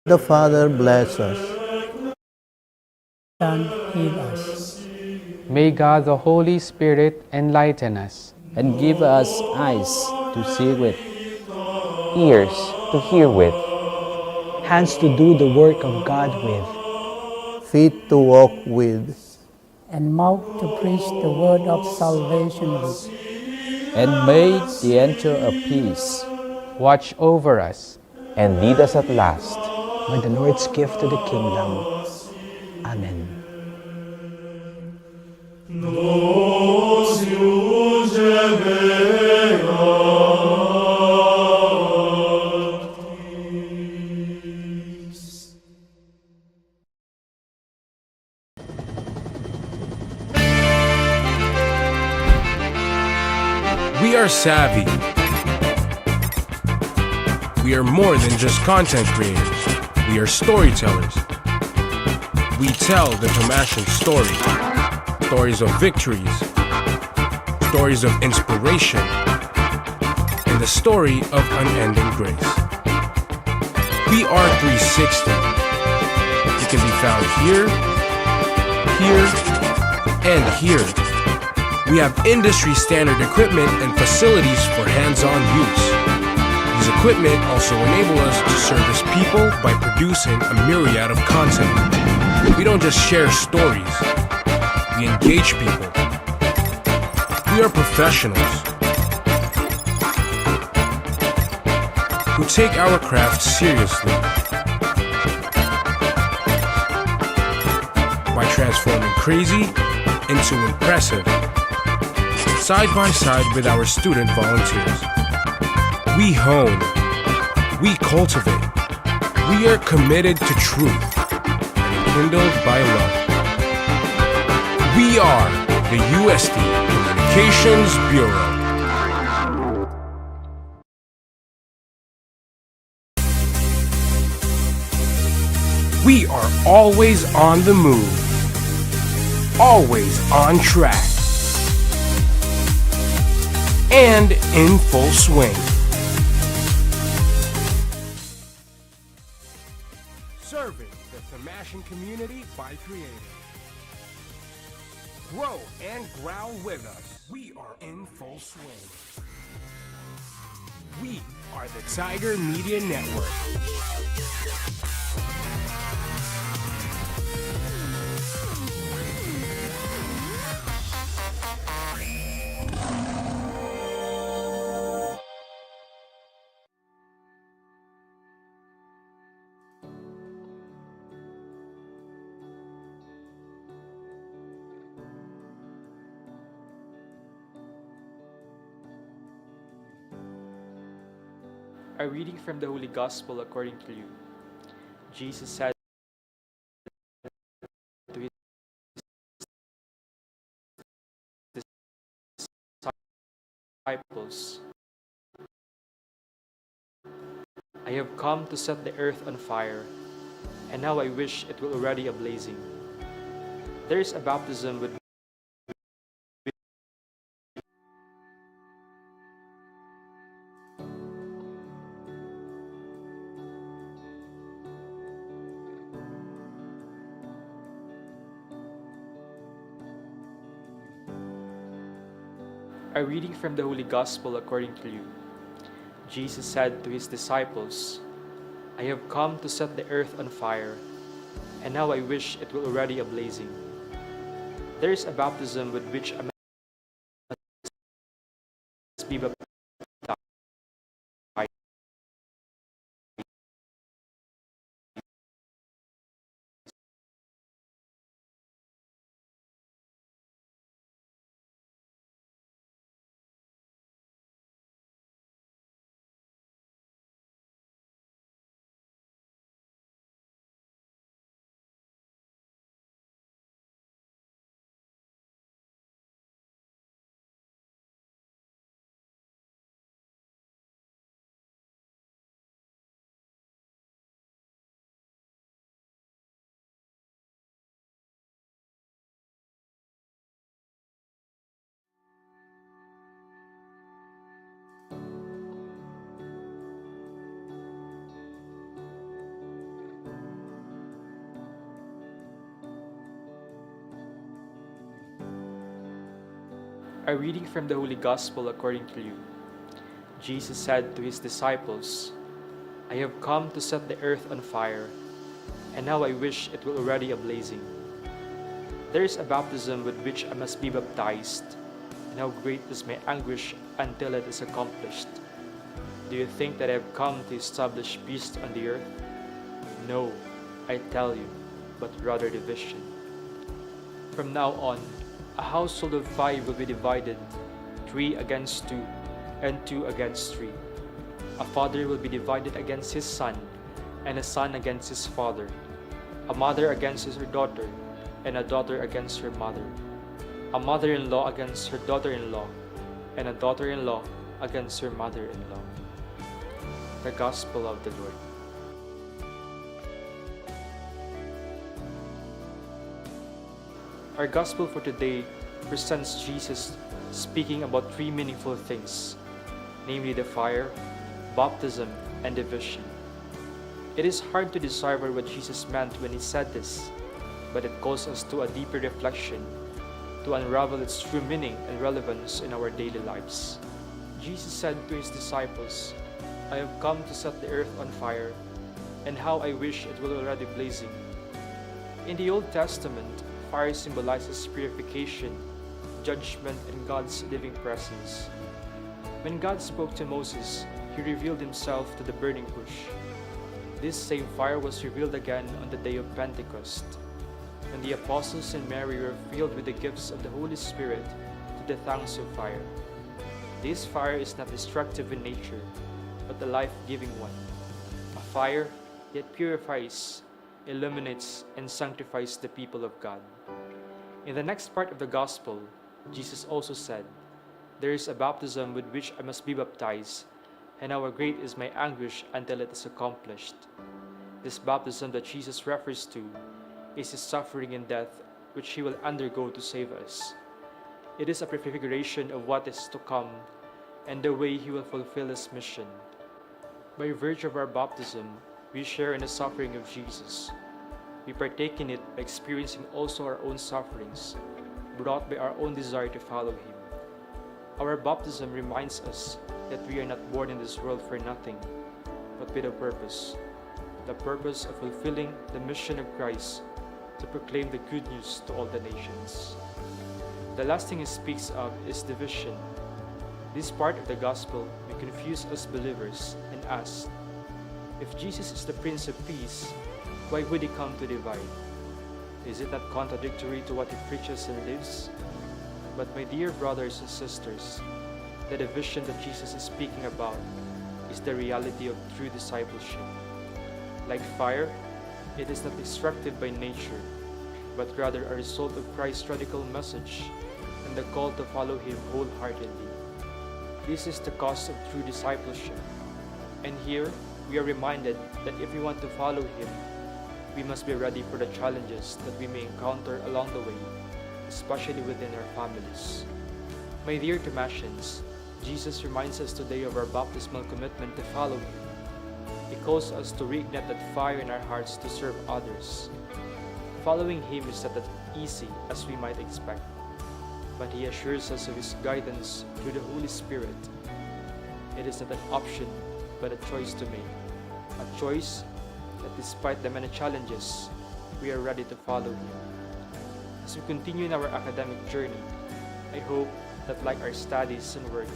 The Father bless us. Son, heal us. May God the Holy Spirit enlighten us and give us eyes to see with, ears to hear with, Hands to do the work of God with, Feet to walk with, and mouth to preach the word of salvation with. and may the angel of peace watch over us and lead us at last. By the Lord's gift to the kingdom. Amen. We are savvy. We are more than just content creators. We are storytellers. We tell the Tomashan story. Stories of victories. Stories of inspiration. And the story of unending grace. We are 360. We can be found here, and here. We have industry standard equipment and facilities for hands-on use. These equipment also enable us to service people by producing a myriad of content. We don't just share stories, we engage people. We are professionals who take our craft seriously by transforming crazy into impressive. Side by side with our student volunteers. We hone, we cultivate, we are committed to truth and enkindled by love. We are the USD Communications Bureau. We are always on the move, always on track, and in full swing. Serving the Tomashan community by creating. Grow and growl with us. We are in full swing. We are the Tiger Media Network. A reading from the Holy Gospel according to Luke. Jesus said to his disciples, I have come to set the earth on fire, and now I wish it were already ablazing. There is a baptism with A reading from the Holy Gospel according to Luke. Jesus said to his disciples, I have come to set the earth on fire, and now I wish it were already ablazing. There is a baptism with which a man must be baptized. A reading from the Holy Gospel according to Luke. Jesus said to his disciples, I have come to set the earth on fire, and now I wish it were already ablazing. There is a baptism with which I must be baptized, and how great is my anguish until it is accomplished. Do you think that I have come to establish peace on the earth? No, I tell you, but rather division. From now on, a household of 5 will be divided, 3 against 2, and 2 against 3. A father will be divided against his son, and a son against his father, a mother against her daughter, and a daughter against her mother, a mother-in-law against her daughter-in-law, and a daughter-in-law against her mother-in-law. The Gospel of the Lord. Our Gospel for today presents Jesus speaking about 3 meaningful things, namely the fire, baptism, and division. It is hard to decipher what Jesus meant when he said this, but it calls us to a deeper reflection to unravel its true meaning and relevance in our daily lives. Jesus said to his disciples, I have come to set the earth on fire, and how I wish it were already blazing. In the Old Testament, fire symbolizes purification, judgment, and God's living presence. When God spoke to Moses, he revealed himself to the burning bush. This same fire was revealed again on the day of Pentecost, when the apostles and Mary were filled with the gifts of the Holy Spirit to the tongues of fire. This fire is not destructive in nature, but a life-giving one. A fire that purifies, illuminates, and sanctifies the people of God. In the next part of the Gospel, Jesus also said, There is a baptism with which I must be baptized, and how great is my anguish until it is accomplished. This baptism that Jesus refers to is his suffering and death which he will undergo to save us. It is a prefiguration of what is to come and the way he will fulfill his mission. By virtue of our baptism, we share in the suffering of Jesus. We partake in it by experiencing also our own sufferings, brought by our own desire to follow him. Our baptism reminds us that we are not born in this world for nothing, but with a purpose, the purpose of fulfilling the mission of Christ to proclaim the good news to all the nations. The last thing he speaks of is division. This part of the gospel may confuse us believers and ask, if Jesus is the Prince of Peace, why would he come to divide? Is it not contradictory to what he preaches and lives? But my dear brothers and sisters, the division that Jesus is speaking about is the reality of true discipleship. Like fire, it is not destructive by nature, but rather a result of Christ's radical message and the call to follow him wholeheartedly. This is the cost of true discipleship. And here, we are reminded that if we want to follow him, we must be ready for the challenges that we may encounter along the way, especially within our families. My dear Tomasians, Jesus reminds us today of our baptismal commitment to follow him. He calls us to reignite that fire in our hearts to serve others. Following him is not as easy as we might expect, but he assures us of his guidance through the Holy Spirit. It is not an option, but a choice to make. A choice that despite the many challenges, we are ready to follow him. As we continue in our academic journey, I hope that like our studies and work,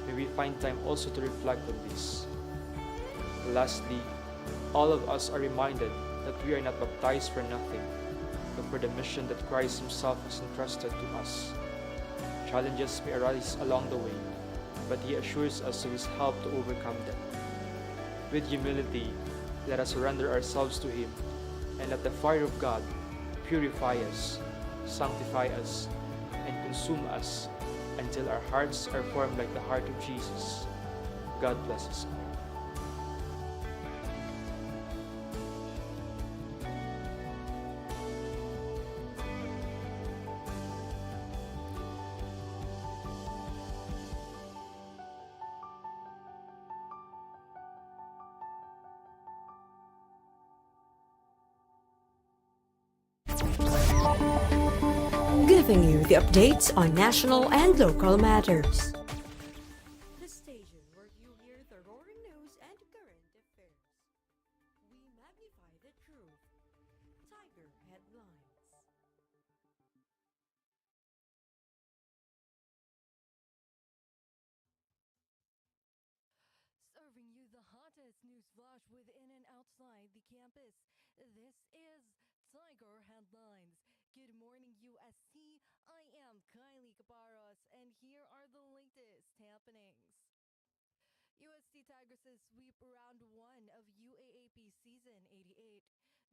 may we find time also to reflect on this. Lastly, all of us are reminded that we are not baptized for nothing, but for the mission that Christ himself has entrusted to us. Challenges may arise along the way, but he assures us of his help to overcome them. With humility, let us surrender ourselves to him, and let the fire of God purify us, sanctify us, and consume us until our hearts are formed like the heart of Jesus. God bless us all. giving you the updates on national and local matters. The station where you hear the roaring news and current affairs. We magnify the truth. Tiger Headlines. Serving you the hottest news flash within and outside the campus. This is Tiger Headlines. Good morning, UST. I am Kylie Caparos, and here are the latest happenings. UST Tigresses sweep round 1 of UAAP Season 88.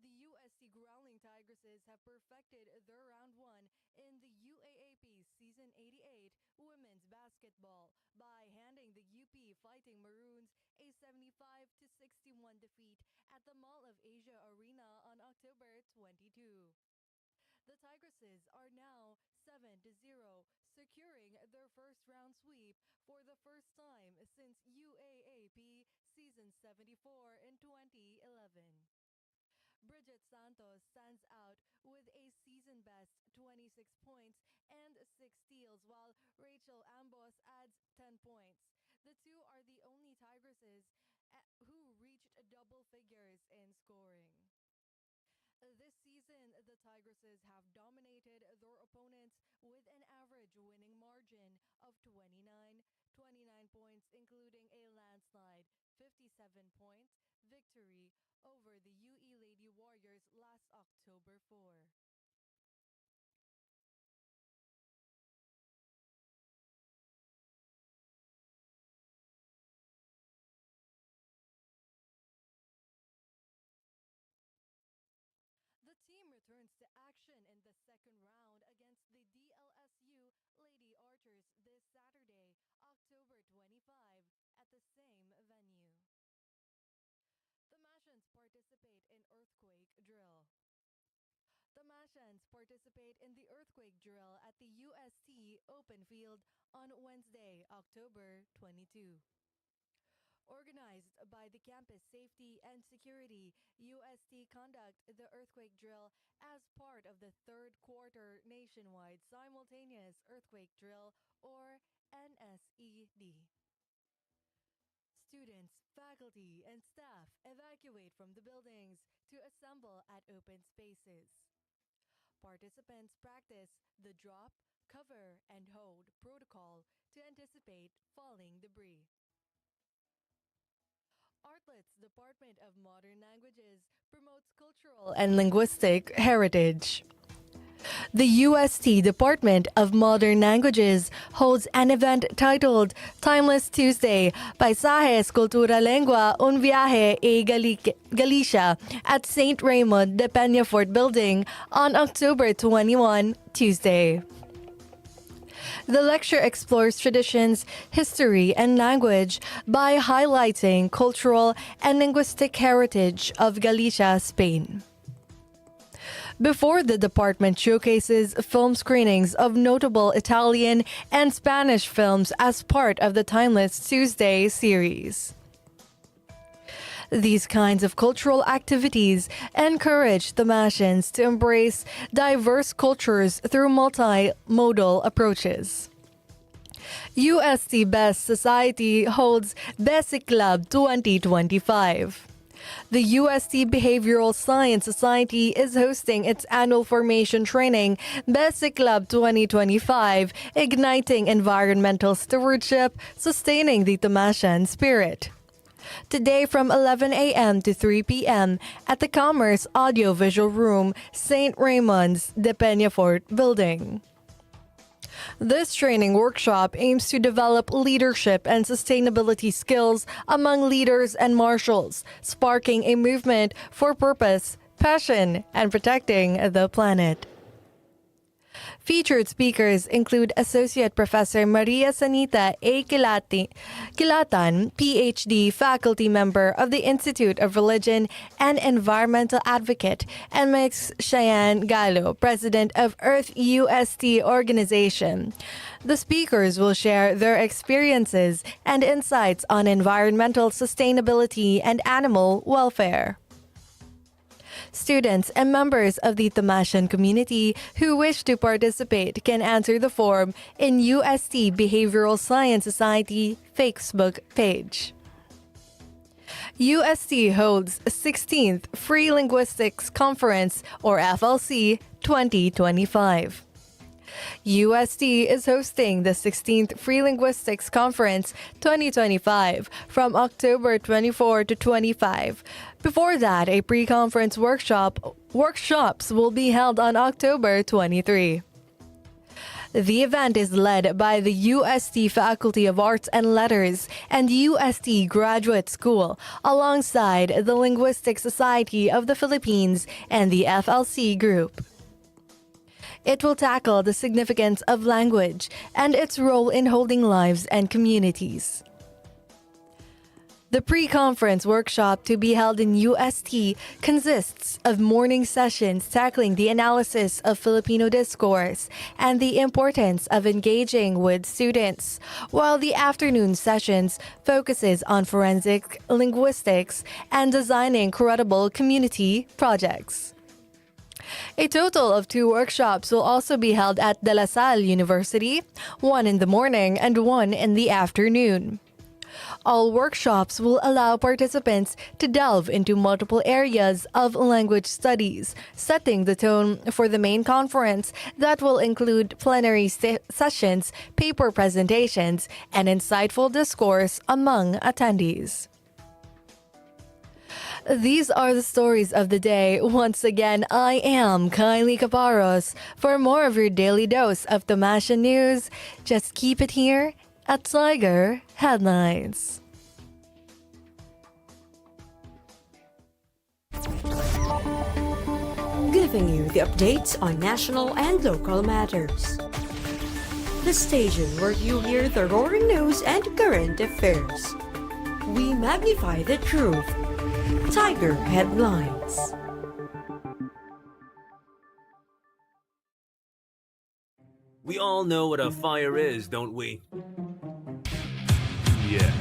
The UST Growling Tigresses have perfected their round 1 in the UAAP Season 88 women's basketball by handing the UP Fighting Maroons a 75-61 defeat at the Mall of Asia Arena on October 22. The Tigresses are now 7-0, securing their first round sweep for the first time since UAAP Season 74 in 2011. Bridget Santos stands out with a season-best 26 points and 6 steals, while Rachel Ambos adds 10 points. The two are the only Tigresses who reached double figures in scoring. This season, the Tigresses have dominated their opponents with an average winning margin of 29 points, including a landslide 57-point victory over the UE Lady Warriors last October 4. The team returns to action in the second round against the DLSU Lady Archers this Saturday, October 25, at the same venue. The Mashans participate in earthquake drill. The Mashans participate in the earthquake drill at the UST Open Field on Wednesday, October 22. Organized by the Campus Safety and Security, UST conduct the earthquake drill as part of the third quarter nationwide simultaneous earthquake drill, or NSED. Students, faculty, and staff evacuate from the buildings to assemble at open spaces. Participants practice the drop, cover, and hold protocol to anticipate falling debris. Artlet's Department of Modern Languages promotes cultural and linguistic heritage. The UST Department of Modern Languages holds an event titled Timeless Tuesday, Paisajes, Cultura, Lengua, Un Viaje a Galicia at St. Raymond de Peñafort Building on October 21, Tuesday. The lecture explores traditions, history, and language by highlighting cultural and linguistic heritage of Galicia, Spain. Before the department showcases film screenings of notable Italian and Spanish films as part of the Timeless Tuesday series. These kinds of cultural activities encourage the Mashans to embrace diverse cultures through multimodal approaches. UST Best Society holds Basic Club 2025. The UST Behavioral Science Society is hosting its annual formation training, Basic Club 2025, igniting environmental stewardship, sustaining the Tamashan spirit. Today from 11 a.m. to 3 p.m. at the Commerce Audiovisual Room, St. Raymond's de Peñafort Building. This training workshop aims to develop leadership and sustainability skills among leaders and marshals, sparking a movement for purpose, passion, and protecting the planet. Featured speakers include Associate Professor Maria Sanita A. Kilatan, PhD, faculty member of the Institute of Religion and Environmental Advocate, and Ms. Cheyenne Gallo, President of Earth UST Organization. The speakers will share their experiences and insights on environmental sustainability and animal welfare. Students and members of the Tamashan community who wish to participate can answer the form in UST Behavioral Science Society Facebook page. UST holds 16th Free Linguistics Conference, or FLC, 2025. UST is hosting the 16th Free Linguistics Conference 2025 from October 24 to 25. Before that, a pre-conference workshops will be held on October 23. The event is led by the UST Faculty of Arts and Letters and UST Graduate School, alongside the Linguistic Society of the Philippines and the FLC Group. It will tackle the significance of language and its role in holding lives and communities. The pre-conference workshop to be held in UST consists of morning sessions tackling the analysis of Filipino discourse and the importance of engaging with students, while the afternoon sessions focuses on forensic linguistics and designing credible community projects. A total of 2 workshops will also be held at De La Salle University, one in the morning and one in the afternoon. All workshops will allow participants to delve into multiple areas of language studies, setting the tone for the main conference that will include plenary sessions, paper presentations, and insightful discourse among attendees. These are the stories of the day. Once again, I am Kylie Caparros. For more of your daily dose of Tamashan news, just keep it here at Tiger Headlines. Giving you the updates on national and local matters. The station where you hear the roaring news and current affairs. We magnify the truth. Tiger Headlines. We all know what a fire is, don't we? Yes.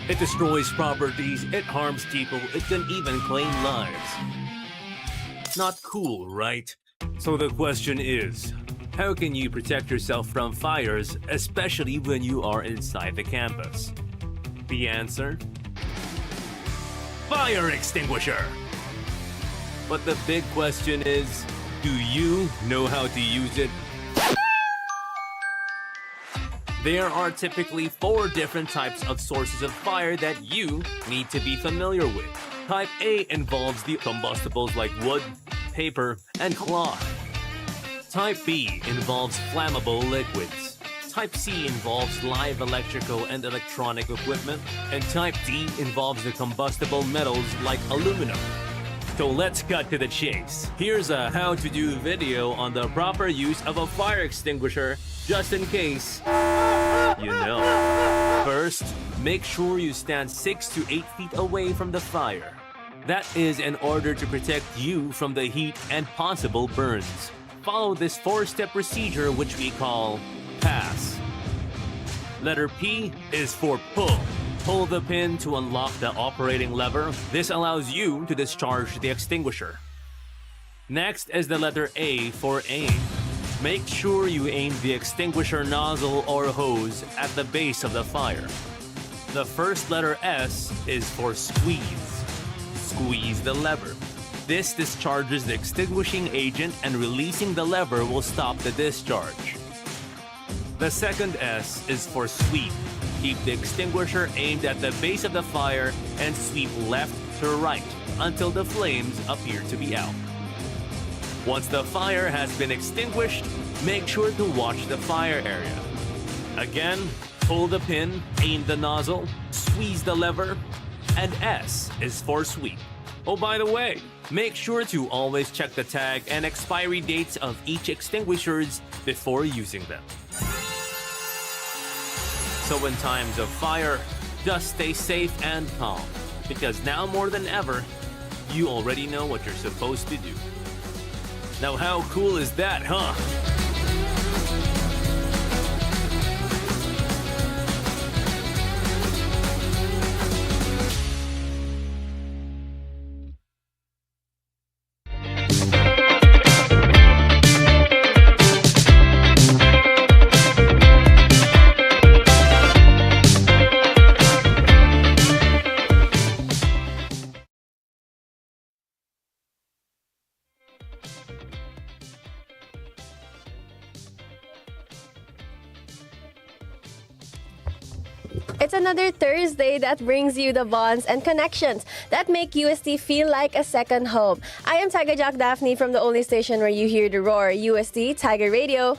It destroys properties, it harms people, it can even claim lives. Not cool, right? So the question is, how can you protect yourself from fires, especially when you are inside the campus? The answer? Fire extinguisher! But the big question is, do you know how to use it? There are typically 4 different types of sources of fire that you need to be familiar with. Type A involves the combustibles like wood, paper, and cloth. Type B involves flammable liquids. Type C involves live electrical and electronic equipment. And Type D involves the combustible metals like aluminum. So let's cut to the chase. Here's a how-to-do video on the proper use of a fire extinguisher, just in case you know. First, make sure you stand 6 to 8 feet away from the fire. That is in order to protect you from the heat and possible burns. Follow this 4-step procedure, which we call PASS. Letter P is for pull. Pull the pin to unlock the operating lever. This allows you to discharge the extinguisher. Next is the letter A for aim. Make sure you aim the extinguisher nozzle or hose at the base of the fire. The first letter S is for squeeze. Squeeze the lever. This discharges the extinguishing agent, and releasing the lever will stop the discharge. The second S is for sweep. Keep the extinguisher aimed at the base of the fire and sweep left to right until the flames appear to be out. Once the fire has been extinguished, make sure to watch the fire area. Again, pull the pin, aim the nozzle, squeeze the lever, and S is for sweep. Oh, by the way, make sure to always check the tag and expiry dates of each extinguishers before using them. So in times of fire, just stay safe and calm, because now more than ever, you already know what you're supposed to do. Now how cool is that, huh? It's another Thursday that brings you the bonds and connections that make UST feel like a second home. I am Tiger Jock Daphne from the only station where you hear the roar, UST Tiger Radio.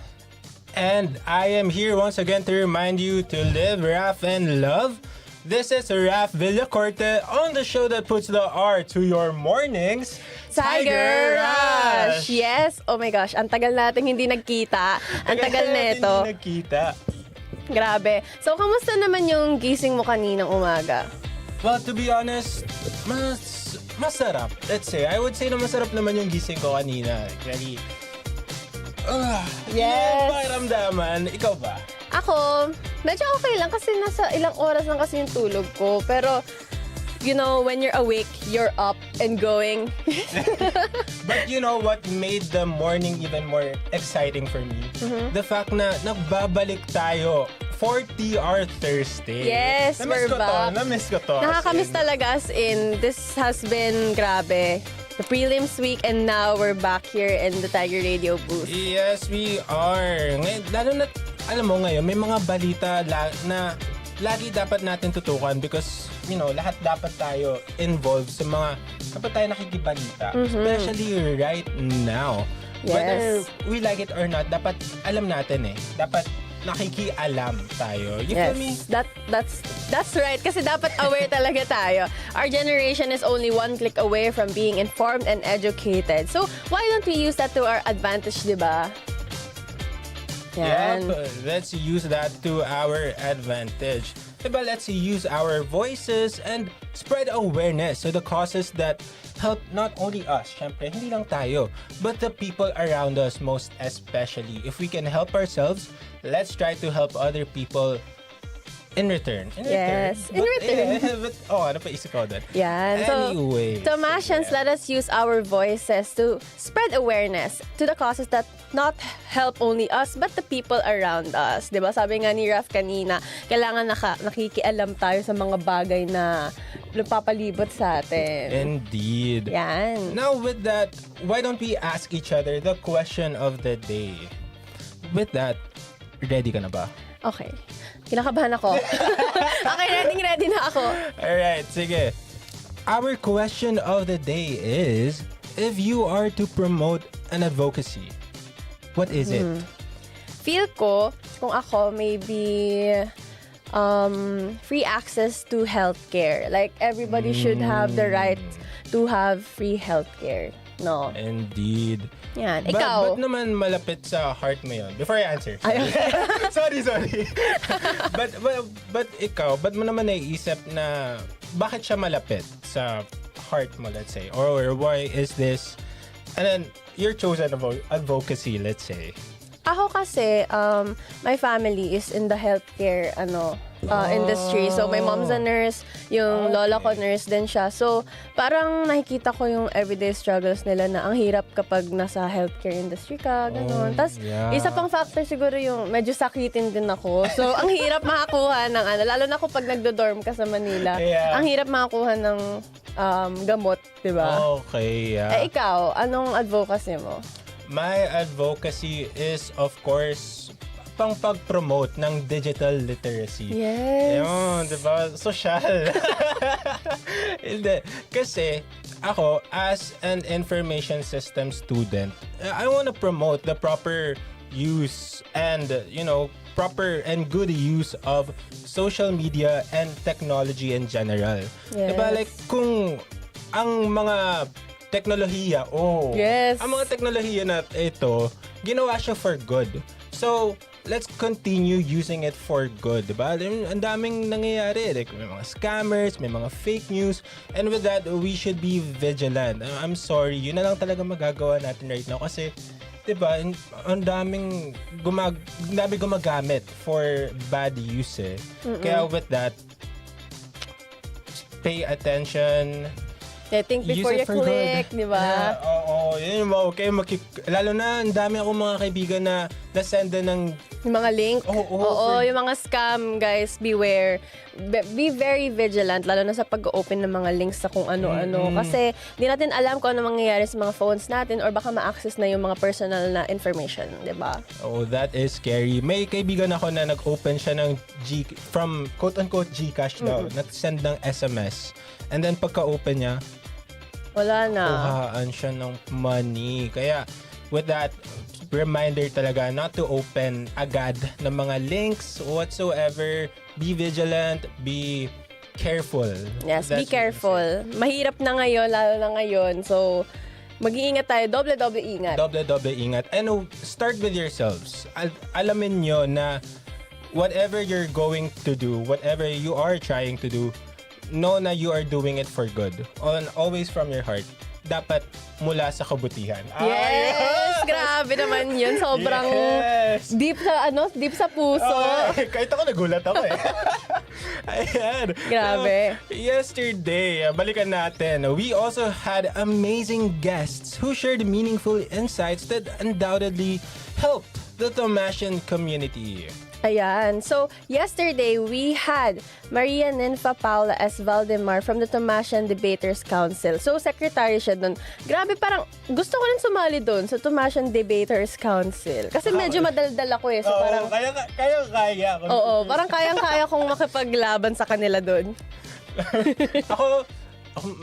And I am here once again to remind you to live, laugh, and love. This is Raf Villacorte on the show that puts the R to your mornings. Tiger Rush! Yes! Oh my gosh, ang tagal natin hindi nagkita. Ang tagal neto. Hindi nagkita. Grabe. So, kamusta naman yung gising mo kaninang umaga? Well, to be honest, masarap. Let's say, I would say na masarap naman yung gising ko kanina. Very, yes! Pakiramdaman. Ikaw ba? Ako, medyo okay lang kasi nasa ilang oras lang kasi yung tulog ko. Pero, you know, when you're awake, you're up and going. But you know what made the morning even more exciting for me? The fact na nagbabalik tayo 40-hour Thursday. Yes, we're back. Namiss ko to. Nakakamiss talaga as in. This has been grabe. The prelims week and now we're back here in the Tiger Radio booth. Yes, we are. Ngayon, lalo na, alam mo ngayon, may mga balita na lagi dapat natin tutukan because, you know, lahat dapat tayo involved sa mga, dapat tayo nakikibalita. Especially right now. Yes. Whether we like it or not, dapat alam natin eh. Dapat nakikialam tayo. You feel me? That's right. Kasi dapat aware talaga tayo. Our generation is only one click away from being informed and educated. So, why don't we use that to our advantage, di ba? Yan. Yep, let's use that to our advantage. Diba, let's use our voices and spread awareness to the causes that help not only us, syempre, hindi lang tayo, but the people around us most especially. If we can help ourselves, let's try to help other people in return. In return. But, ano pa isip ko doon? Yan. Anyway. So, Mashans, let us use our voices to spread awareness to the causes that not help only us, but the people around us. Diba? Sabi nga ni Raf kanina, kailangan nakikialam tayo sa mga bagay na napapalibot sa atin. Indeed. Yan. Now, with that, why don't we ask each other the question of the day? With that, ready ka na ba? Okay. Kinakabahan ako. Okay, ready na ako. Alright, sige. Our question of the day is, if you are to promote an advocacy, what is it? Feel ko, kung ako, maybe free access to healthcare. Like, everybody should have the right to have free healthcare. No? Indeed. Yan. Ikaw? Ba't naman malapit sa heart mo yun? Before I answer. Sorry. but ikaw, ba't mo naman naiisip na bakit siya malapit sa heart mo, let's say? Or why is this? And then, your chosen advocacy, let's say. Ako kasi, my family is in the healthcare industry. So, my mom's a nurse, yung lola ko nurse din siya. So, parang nakikita ko yung everyday struggles nila na ang hirap kapag nasa healthcare industry ka, gano'n. Tapos, isa pang factor siguro yung medyo sakitin din ako. So, ang hirap makakuha ng lalo na kung pag nagdo-dorm ka sa Manila, ang hirap makakuha ng gamot, di ba? Okay, yeah. Ikaw, anong advocacy mo? My advocacy is, of course, pang pag-promote ng digital literacy. Yes. Yun, diba? Social. Hindi. Kasi, ako, as an information system student, I want to promote the proper use and, proper and good use of social media and technology in general. Yes. Diba? Like, kung ang mga teknolohiya, ang mga teknolohiya na ito, ginawa siya for good. So, let's continue using it for good, diba? Ang daming nangyayari. Like, may mga scammers, may mga fake news, and with that, we should be vigilant. I'm sorry, yun na lang talaga magagawa natin right now kasi, diba, ang daming gumagamit for bad use eh. Kaya with that, pay attention. Think before you click, di ba? Oo, yun mo. Okay, lalo na, ang dami akong mga kaibigan na na-send ng yung mga link. Oo, yung mga scam, guys, beware. Be very vigilant, lalo na sa pag-open ng mga links sa kung ano-ano. Kasi di natin alam kung ano mangyayari sa mga phones natin or baka ma-access na yung mga personal na information, di ba? Oh, that is scary. May kaibigan ako na nag-open siya ng from quote-unquote Gcash daw, nag-send ng SMS. And then pagka-open niya, wala na. Kuhaan siya ng money. Kaya, with that, reminder talaga not to open agad ng mga links whatsoever. Be vigilant, be careful. Yes, be careful. Mahirap na ngayon, lalo na ngayon. So, mag-iingat tayo. Doble-doble ingat. Doble-doble ingat. And start with yourselves. Alamin nyo na whatever you're going to do, whatever you are trying to do, know na you are doing it for good. Always from your heart. Dapat mula sa kabutihan. Yes! Grabe naman yun. Sobrang deep sa puso. Kahit ako nagulat ako eh. Ayan. Grabe. So, yesterday, balikan natin. We also had amazing guests who shared meaningful insights that undoubtedly helped the Thomasian community. Ayan. So, yesterday, we had Maria Ninfa Paula S. Valdemar from the Thomasian Debaters Council. So, secretary siya doon. Grabe, parang gusto ko rin sumali doon sa Thomasian Debaters Council. Kasi medyo madaldal ako eh. So, parang kaya. Oo, parang kayang-kaya kong makipaglaban sa kanila doon. ako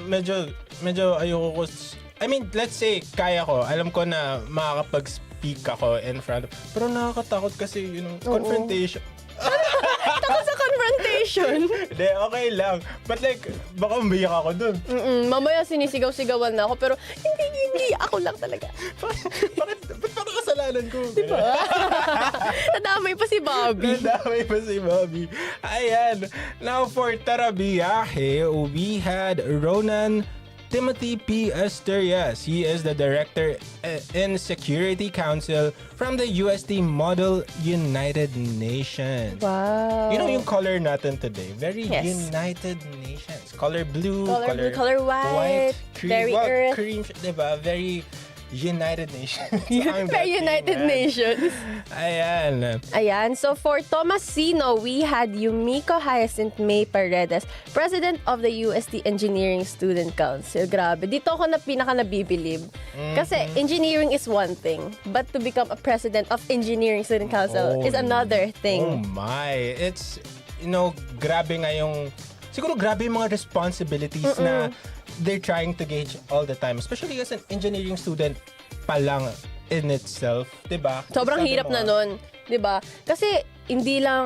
medyo ayoko ko. I mean, let's say, kaya ko. Alam ko na makakapag-speak ako in front of. Pero nakakatakot kasi, confrontation. Takot sa confrontation? Hindi, okay lang. But like, baka umiyak ako dun. Mamaya sinisigaw-sigawan na ako, pero hindi. Ako lang talaga. Ba't parang kasalanan ko? Diba? Nadamay pa si Bobby. Ayan. Now, for Tarabiyahe, we had Ronan Timothy P. Asturias. He is the Director in Security Council from the UST Model United Nations. Wow. You know yung color natin today? Very United Nations. Color blue, color white, cream, very earth. Cream, diba? Very United Nations. Very United Nations. Ayan. So for Tomasino, we had Yumiko Hyacinth May Paredes, President of the UST Engineering Student Council. Grabe. Dito ako pinaka nabibilib. Kasi engineering is one thing, but to become a President of Engineering Student Council is another thing. Oh my. It's, grabe nga yung, siguro grabe yung mga responsibilities na they're trying to gauge all the time. Especially as an engineering student pa lang in itself, diba? Sobrang hirap na nun, diba? Kasi hindi lang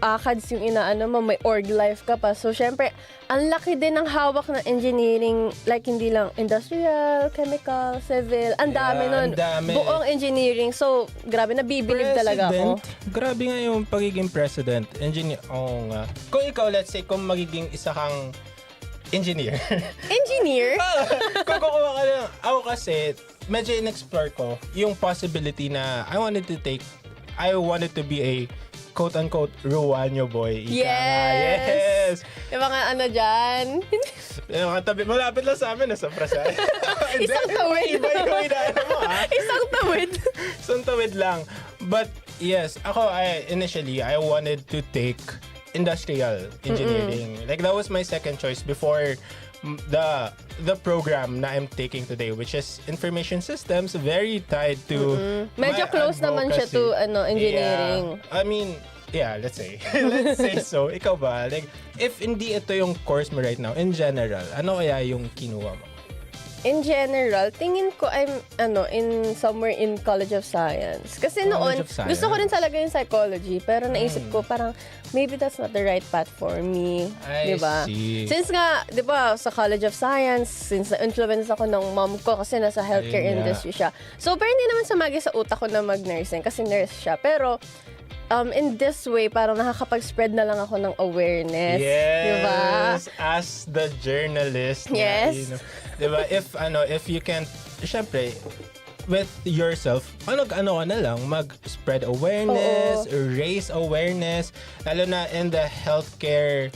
ACADS yung inaano mo, may org life ka pa. So, syempre, ang laki din ng hawak ng engineering, like hindi lang industrial, chemical, civil, ang dami nun. Buong engineering. So, grabe, nabibilib talaga ako. Grabe nga yung pagiging president. Engineer, nga. Kung ikaw, let's say, kung magiging isa kang engineer. Kung kukuha ka lang. Ako kasi, medyo in-explore ko yung possibility na I wanted to be a quote-unquote Ruanyo boy. Yes! Yung mga dyan. Yung mga tabi, malapit lang sa amin, nasa Prasan. Isang tawid. Isang tawid lang. But yes, ako, initially, I wanted to take industrial engineering. Like, that was my second choice before the program na I'm taking today, which is information systems, very tied to medyo close naman siya to engineering. Yeah. I mean, let's say so. Ikaw ba, like, if hindi ito yung course mo right now, in general, ano kaya yung kinuha mo? In general, tingin ko I'm somewhere in College of Science. Kasi noon, gusto ko rin talaga yung psychology, pero naisip ko parang maybe that's not the right path for me, 'di ba? Since nga, 'di ba, sa College of Science, since na-influence ako ng mom ko kasi nasa healthcare industry siya. So, pero hindi naman sumagi sa utak ko na mag-nursing kasi nurse siya. Pero in this way, parang nakakapag-spread na lang ako ng awareness. Yes, diba? As the journalist. Yes. Diba? If you can't, syempre, with yourself, ano ka na lang, mag-spread awareness, raise awareness, lalo na in the healthcare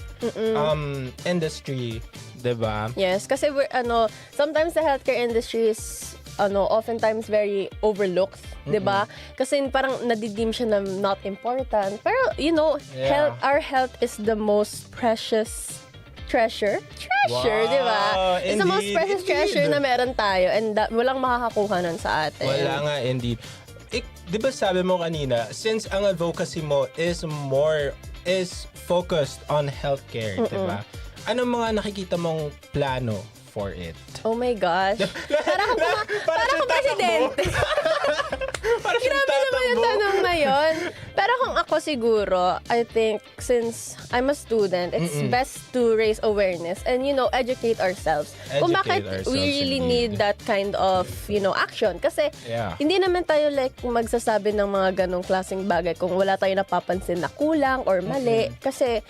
industry, diba? Yes, kasi sometimes the healthcare industry is oftentimes very overlooked, 'di ba? Kasi parang nadidim siya na not important. Pero our health is the most precious treasure, Wow, 'di ba? It's the most indeed, precious treasure na meron tayo, and walang makakakuha nun sa atin. Wala nga, indeed. Di ba sabi mo kanina, since ang advocacy mo is focused on healthcare, di ba? Anong mga nakikita mong plano for it? Oh my gosh. Para kung presidente. Grabe naman yung tanong na yun. Pero kung ako siguro, I think since I'm a student, it's best to raise awareness and, educate ourselves. Kung bakit we really need that kind of, action. Kasi hindi naman tayo magsasabi ng mga ganong klaseng bagay kung wala tayo napapansin na kulang or mali. Kasi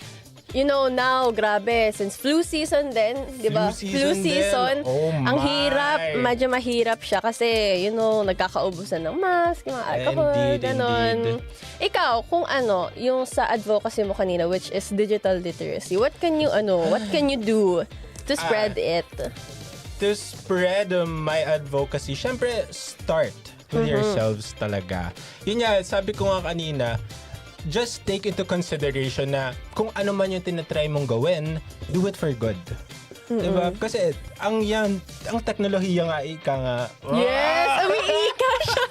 now, grabe, since flu season din, di ba? Flu season. Oh my. Ang hirap, medyo mahirap siya kasi, nagkakaubusan ng mask, mga alcohol, ganon. Ikaw, kung yung sa advocacy mo kanina, which is digital literacy, what can you do to spread it? To spread my advocacy, syempre, start with yourselves talaga. Yun nga, sabi ko nga kanina, just take into consideration na kung ano man yung tinatry mong gawin, do it for good. Diba? Kasi ang teknolohiya nga, ika nga. Yes! Umiika siya!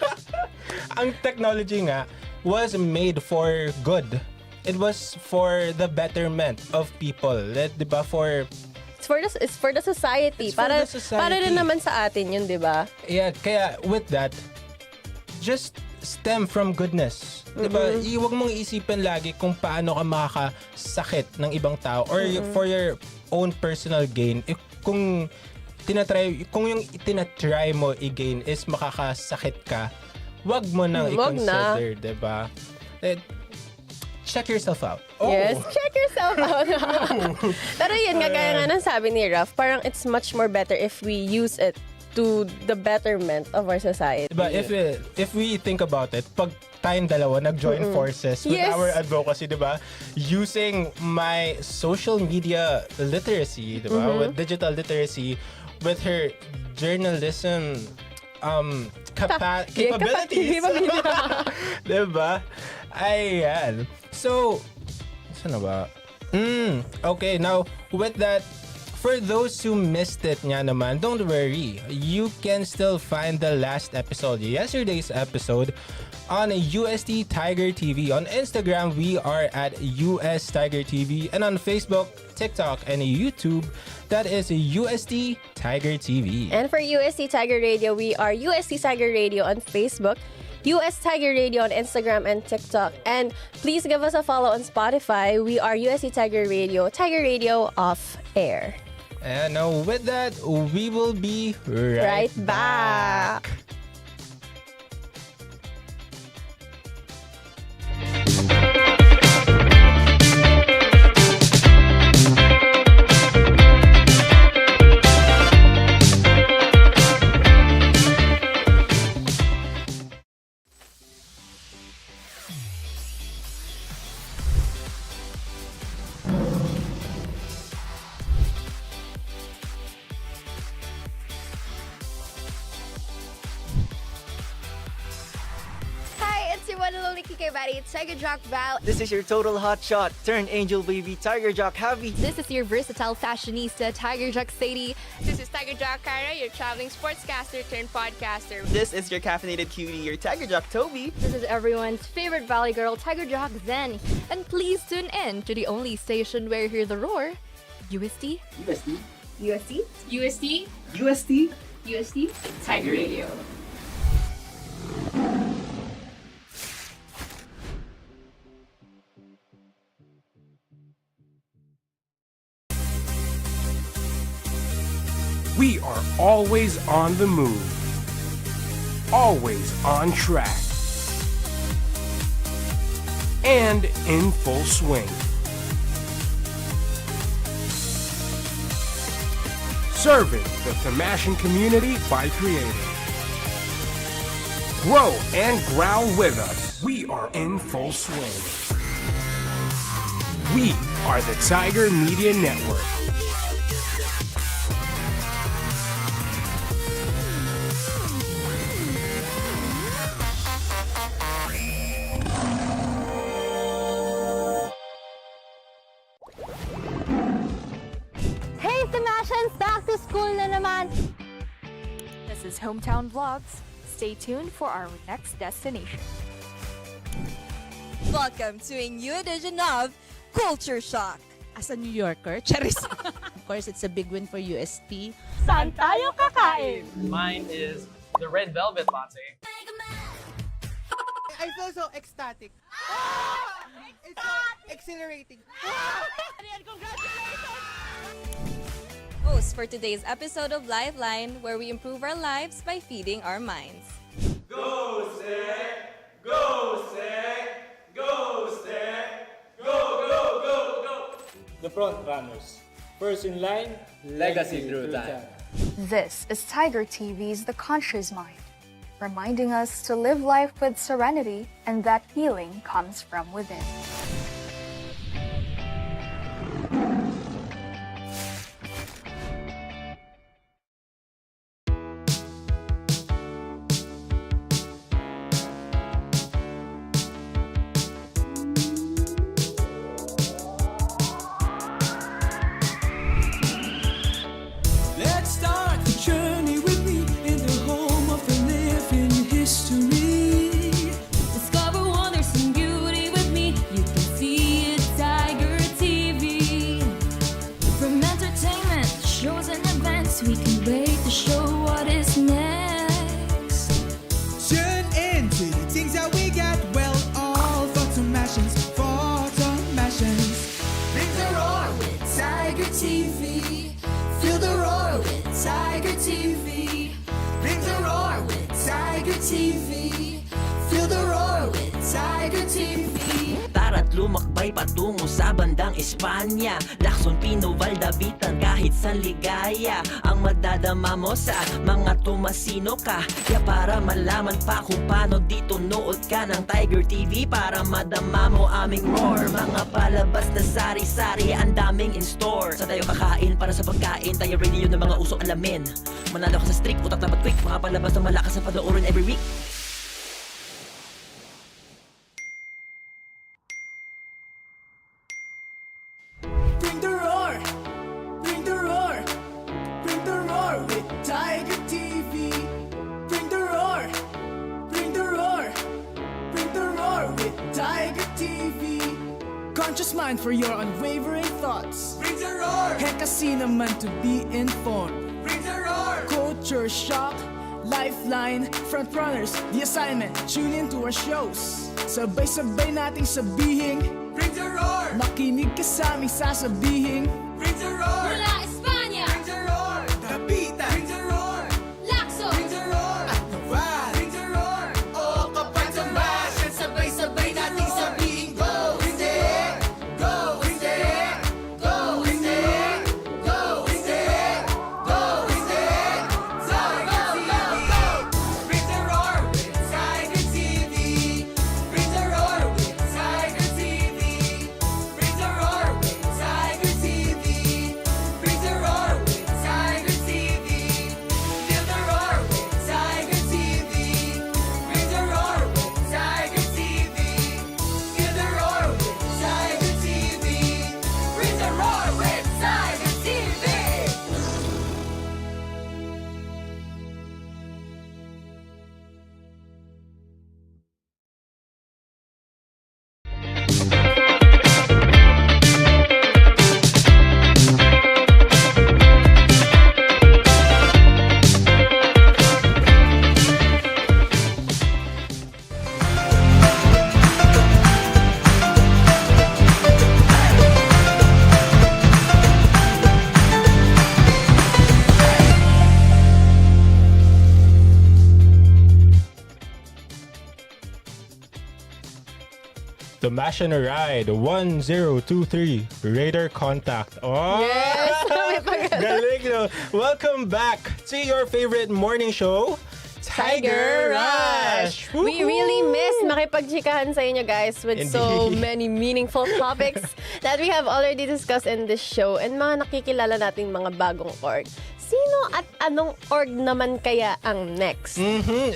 Ang technology nga was made for good. It was for the betterment of people. Diba? It's for the society. Para rin naman sa atin yun, diba? Yeah, kaya with that, just stem from goodness. Diba? Huwag mong isipin lagi kung paano ka makakasakit ng ibang tao or for your own personal gain. Kung yung tinatry mo i-gain is makakasakit ka, wag mo nang i-consider, diba? Check yourself out. Oh. Yes, check yourself out. Pero yun nga, gaya nga ng sabi ni Raf, parang it's much more better if we use it to the betterment of our society. Diba, if we think about it, pag tayong dalawa nag-join forces with our advocacy, diba? Using my social media literacy, diba? With digital literacy, with her journalism capabilities. Diba? Ayan. So, saan na ba? Okay, now, with that, for those who missed it nga naman, don't worry. You can still find the last episode, yesterday's episode, on UST Tiger TV. On Instagram, we are at US Tiger TV. And on Facebook, TikTok, and YouTube, that is UST Tiger TV. And for UST Tiger Radio, we are UST Tiger Radio on Facebook, US Tiger Radio on Instagram and TikTok. And please give us a follow on Spotify. We are UST Tiger Radio off air. And now with that, we will be right back. Tiger Jock Val. This is your total hotshot, turn angel baby, Tiger Jock Javi. This is your versatile fashionista, Tiger Jock Sadie. This is Tiger Jock Kara, your traveling sportscaster turned podcaster. This is your caffeinated cutie, your Tiger Jock Toby. This is everyone's favorite valley girl, Tiger Jock Zen. And please tune in to the only station where you hear the roar, UST. UST. UST. UST. UST. UST. Tiger Radio. We are always on the move, always on track, and in full swing. Serving the Tamashan community by creating. Grow and growl with us. We are in full swing. We are the Tiger Media Network. cool na naman! This is Hometown Vlogs. Stay tuned for our next destination. Welcome to a new edition of Culture Shock. As a New Yorker, charis. Of course, it's a big win for UST. Saan tayo kakain? Mine is the red velvet latte. I feel so ecstatic. It's so exhilarating. Host for today's episode of Lifeline, where we improve our lives by feeding our minds. Go, Sec! Go, Sec! Go, Sec! Go, go, go, go! The front runners. First in line, legacy through time. This is Tiger TV's The Conscious Mind, reminding us to live life with serenity and that healing comes from within. Let's start the journey with me in the home of the living history. Discover wonders and beauty with me. You can see it, Tiger TV. From entertainment, shows and events, we can wait to show what is next. Tune in to the things that we got. Well, all photomations. Bring the roar with Tiger TV. Feel the roar with Tiger TV. Bring the roar with Tiger TV. Feel the roar with Tiger TV. Tara't lumakbay patungo sa bandang Espanya. Lakson, Pino, Valdavitan, kahit saan ligaya. Ang madadama mo sa mga tumasino ka. Kaya para malaman pa kung paano dito, nood ka ng Tiger TV para madama mo aming roar. Mga palabas na sari-sari, ang daming in store. Sa tayo kakain para sa pagkain, tayo ready yun ng mga usong alamin. Manalo ka sa streak, utak dapat quick. Mga palabas na malakas na panoorin every week. Bring the roar. Bring the roar. Bring the roar with Tiger TV. Bring the roar. Bring the roar. Bring the roar with Tiger TV. Conscious mind for your unwavering thoughts. Bring the roar. Heck, kasi naman to be informed. Bring the roar. Culture shock. Lifeline, frontrunners, the assignment. Tune in to our shows. Sabay-sabay nating sabihin. Bring the roar. Makinig ka sa aming sasabihin. Bring the roar. Mula Espanya! Bring the roar. Dapitan. Bring the roar. Lakso! Bring the roar. At Naval. Bring the roar. O kapag tumasyan, sabay-sabay nating sabihin. Go, hindi. Go, hindi. Go, hindi. Go, hindi. Go, hindi. Tiger TV. Bring the roar with Tiger TV. Bring the roar with Tiger TV. Bring the roar with Tiger TV. Bring the roar with Tiger TV. Feel the roar with Tiger TV. Feel the roar with Tiger TV. Bring the roar with Tiger TV. The Mash and a Ride 1023 Radar Contact. Oh! Yes! Galing, no? Welcome back to your favorite morning show, Tiger Rush! We really miss makipagchikahan sa inyo guys with so many meaningful topics that we have already discussed in this show and mga nakikilala nating mga bagong org. sino at anong org naman kaya ang next?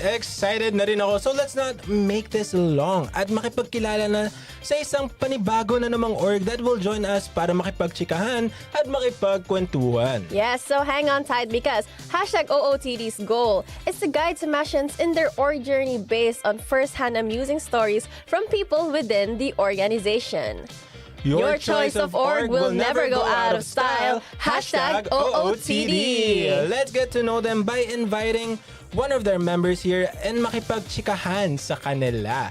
Excited na rin ako. So let's not make this long at makipagkilala na sa isang panibago na namang org that will join us para makipagtsikahan at makipagkwentuhan. Yes, so hang on tight because #OOTD's goal is to guide Tomasians in their org journey based on first-hand amusing stories from people within the organization. Your choice of org will never go out of style. #OOTD. Let's get to know them by inviting one of their members here and makipagtsikahan sa kanila.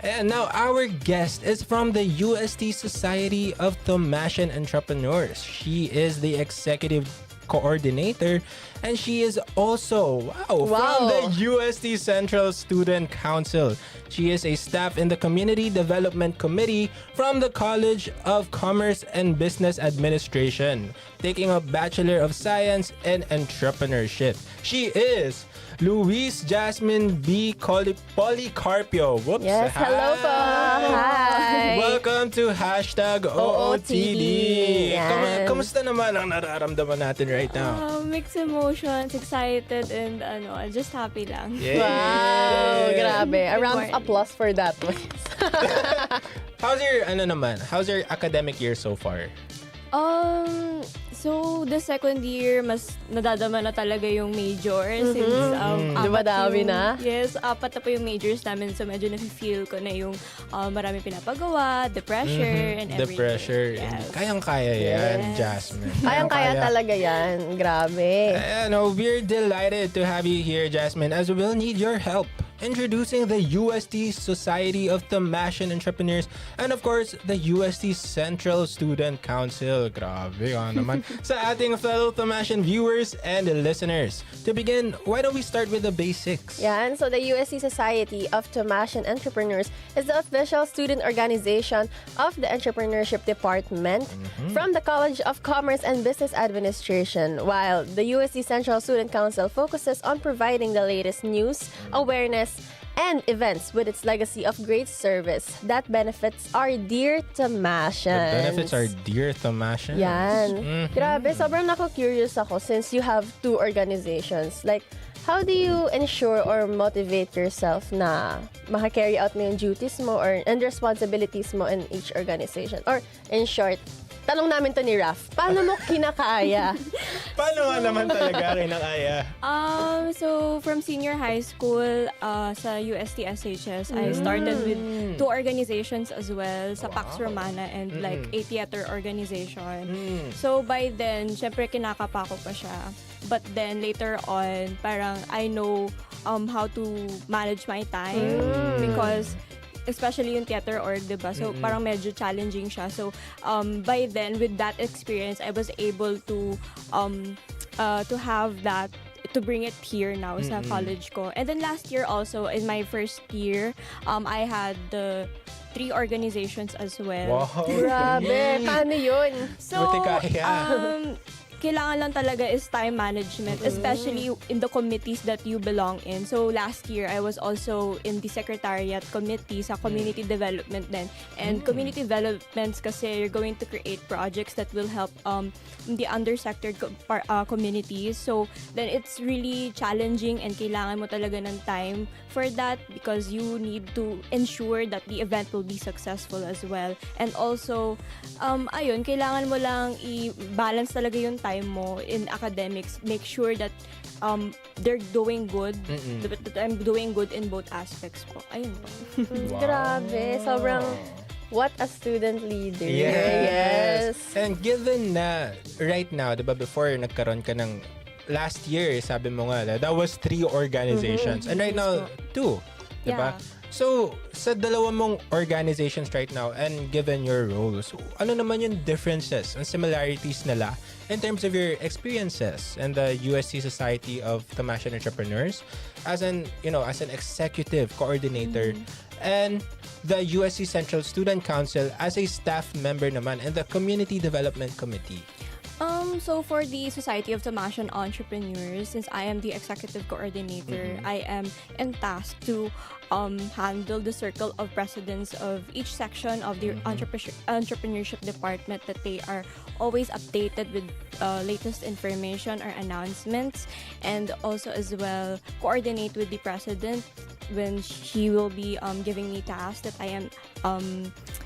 And now our guest is from the UST Society of Tomasian Entrepreneurs. She is the executive coordinator and she is also from the UST Central Student Council. She is a staff in the Community Development Committee from the College of Commerce and Business Administration, taking a Bachelor of Science in Entrepreneurship. She is Louisse Jasmine B. Policarpio. Whoops. Yes, hello po. Hi. Welcome to #OOTD. Yan. Kamusta naman ang nararamdaman natin right now? Mixed emotions, excited, and just happy lang. Yay! Wow, grabe. A round of applause for that one. How's your academic year so far? So the second year, mas nadadama na talaga yung major since dumadami na? Yes, 4 na po yung majors namin, so medyo nafe-feel ko na yung marami pinapagawa, the pressure, and everything. The pressure. Yes. Kayang-kaya yan, Jasmine. Kayang-kaya talaga yan. Grabe. We're delighted to have you here, Jasmine, as we'll need your help introducing the UST Society of Tomasian Entrepreneurs and of course, the UST Central Student Council. Grabe naman. Sa ating fellow Tomasian viewers and listeners. To begin, why don't we start with the basics? Yan, so the UST Society of Tomasian Entrepreneurs is the official student organization of the Entrepreneurship Department from the College of Commerce and Business Administration, while the UST Central Student Council focuses on providing the latest news, awareness, and events with its legacy of great service that benefits our dear Tomasians. The benefits are dear Tomasians. Yan. Grabe, sobrang curious ako since you have 2 organizations. Like, how do you ensure or motivate yourself na maka-carry out mo yung duties mo and responsibilities mo in each organization? Or, in short, tanong namin to ni Raf, paano mo kinakaya? Paano nga naman talaga kinakaya? So, from senior high school sa UST SHS, I started with 2 organizations as well, sa Pax Romana and like a theater organization. So, by then, syempre kinakapa ko pa siya. But then, later on, parang I know how to manage my time because especially yung theater org, diba? So, parang medyo challenging siya. So, by then, with that experience, I was able to have that, to bring it here now sa college ko. And then last year also, in my first year, I had the 3 organizations as well. Wow! Grabe! Paano yun? So, kailangan lang talaga is time management, especially in the committees that you belong in. So last year, I was also in the Secretariat Committee sa Community Development din. And Community Developments kasi you're going to create projects that will help the undersectored communities. So then it's really challenging and kailangan mo talaga ng time for that because you need to ensure that the event will be successful as well. And also, kailangan mo lang i-balance talaga yung time mo in academics. Make sure that they're doing good. That I'm doing good in both aspects po. Ayun po. Wow. Grabe. Sobrang what a student leader. Yes. And given na right now, diba, before nagkaroon ka ng last year, sabi mo nga, that was 3 organizations. And right now, 2. Diba? Yeah. So, sa dalawa mong organizations right now and given your roles, ano naman yung differences and similarities nila in terms of your experiences in the UST Society of Tomasian Entrepreneurs as an executive coordinator and the UST Central Student Council as a staff member naman in the Community Development Committee? So for the Society of Tamashan Entrepreneurs, since I am the executive coordinator, I am tasked to handle the circle of presidents of each section of the entrepreneurship department, that they are always updated with latest information or announcements, and also as well coordinate with the president when he will be giving me tasks that I am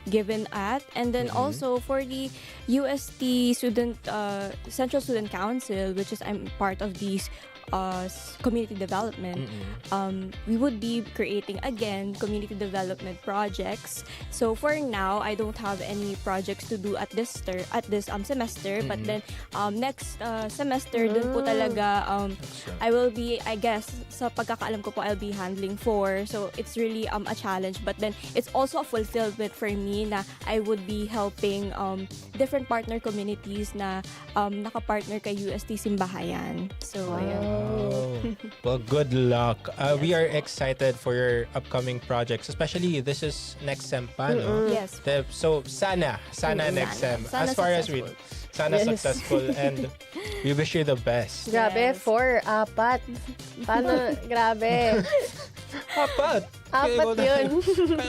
given at. And then also for the UST Central Student Council, which is I'm part of these community development, we would be creating again community development projects. So for now, I don't have any projects to do at this semester, but then next semester dun po talaga I will be, I guess sa pagkakaalam ko po, I'll be handling 4. So it's really a challenge, but then it's also a fulfillment for me na I would be helping different partner communities na nakapartner kay UST Simbahayan. So ayan. Well, good luck. We are excited for your upcoming projects, especially this is next sem pa, no? Yes. So sana next sem. Sana As far as we sana Yes. successful, and we wish you the best. Grabe, 4, 4. Paano? Grabe. 4. 4 yun.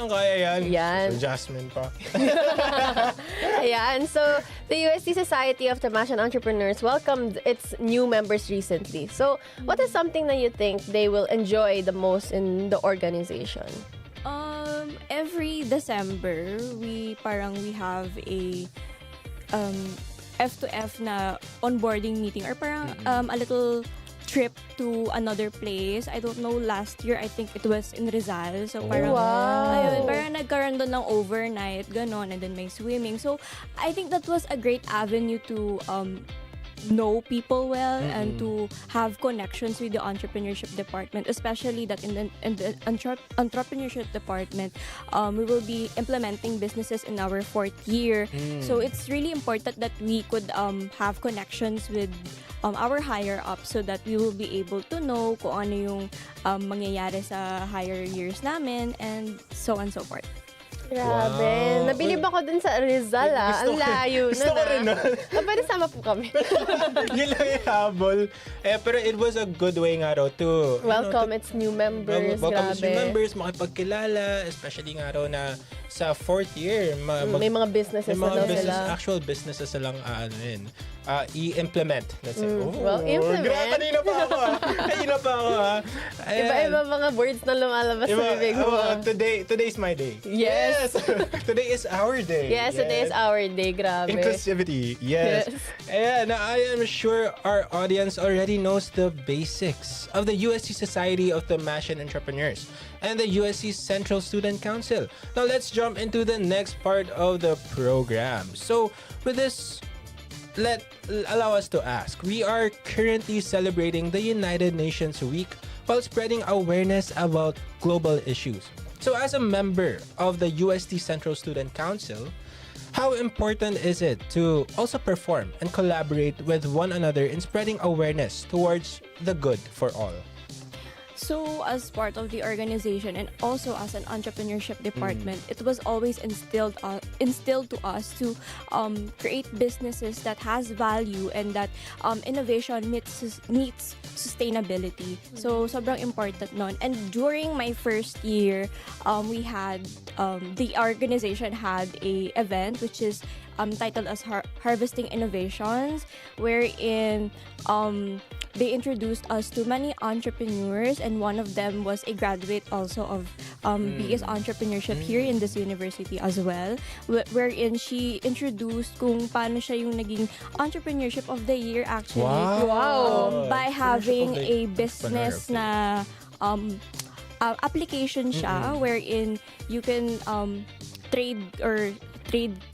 Kaya yan. Yan. So, Jasmine pa. Ayan. So, the UST Society of Tamashan Entrepreneurs welcomed its new members recently. So, what is something that you think they will enjoy the most in the organization? Every December, we have a F2F na onboarding meeting, or parang a little trip to another place. I don't know, last year I think it was in Rizal. So parang ayun, parang nagkaroon doon ng overnight ganon, and then may swimming. So I think that was a great avenue to know people well and to have connections with the entrepreneurship department, especially that in the entrepreneurship department we will be implementing businesses in our 4th year. So it's really important that we could have connections with our higher up, so that we will be able to know kung ano yung mangyayari sa higher years namin, and so on and so forth. Grabe. Nabilib ako dun sa Rizal, Ang layo na. Gusto ko rin nun. Pwede sama po kami. Yun lang yung habol. Pero it was a good way nga raw to Welcome its new members. Welcome its new Grabe. members, makipagkilala, especially nga raw na sa 4th year. May mga businesses na daw sila. Actual businesses silang i-implement. That's it. Well, implement. Kanina pa ako. Iba-iba mga words na lumalabas sa bibig mo. Today's my day. Yes. Today is our day. Yes, today is our day. Grabe. Inclusivity. Yes. And I am sure our audience already knows the basics of the USC Society of Tamashan Entrepreneurs and the USC Central Student Council. Now let's jump into the next part of the program. So with this, allow us to ask. We are currently celebrating the United Nations Week while spreading awareness about global issues. So as a member of the UST Central Student Council, how important is it to also perform and collaborate with one another in spreading awareness towards the good for all? So as part of the organization and also as an entrepreneurship department, it was always instilled to us to create businesses that has value and that innovation meets sustainability. So sobrang important nun. And during my first year, we had the organization had a event which is titled as Harvesting Innovations, wherein they introduced us to many entrepreneurs, and one of them was a graduate also of BS Entrepreneurship here in this university as well, wherein she introduced kung paano siya yung naging Entrepreneurship of the Year actually. Wow! By having a business na application siya wherein you can trade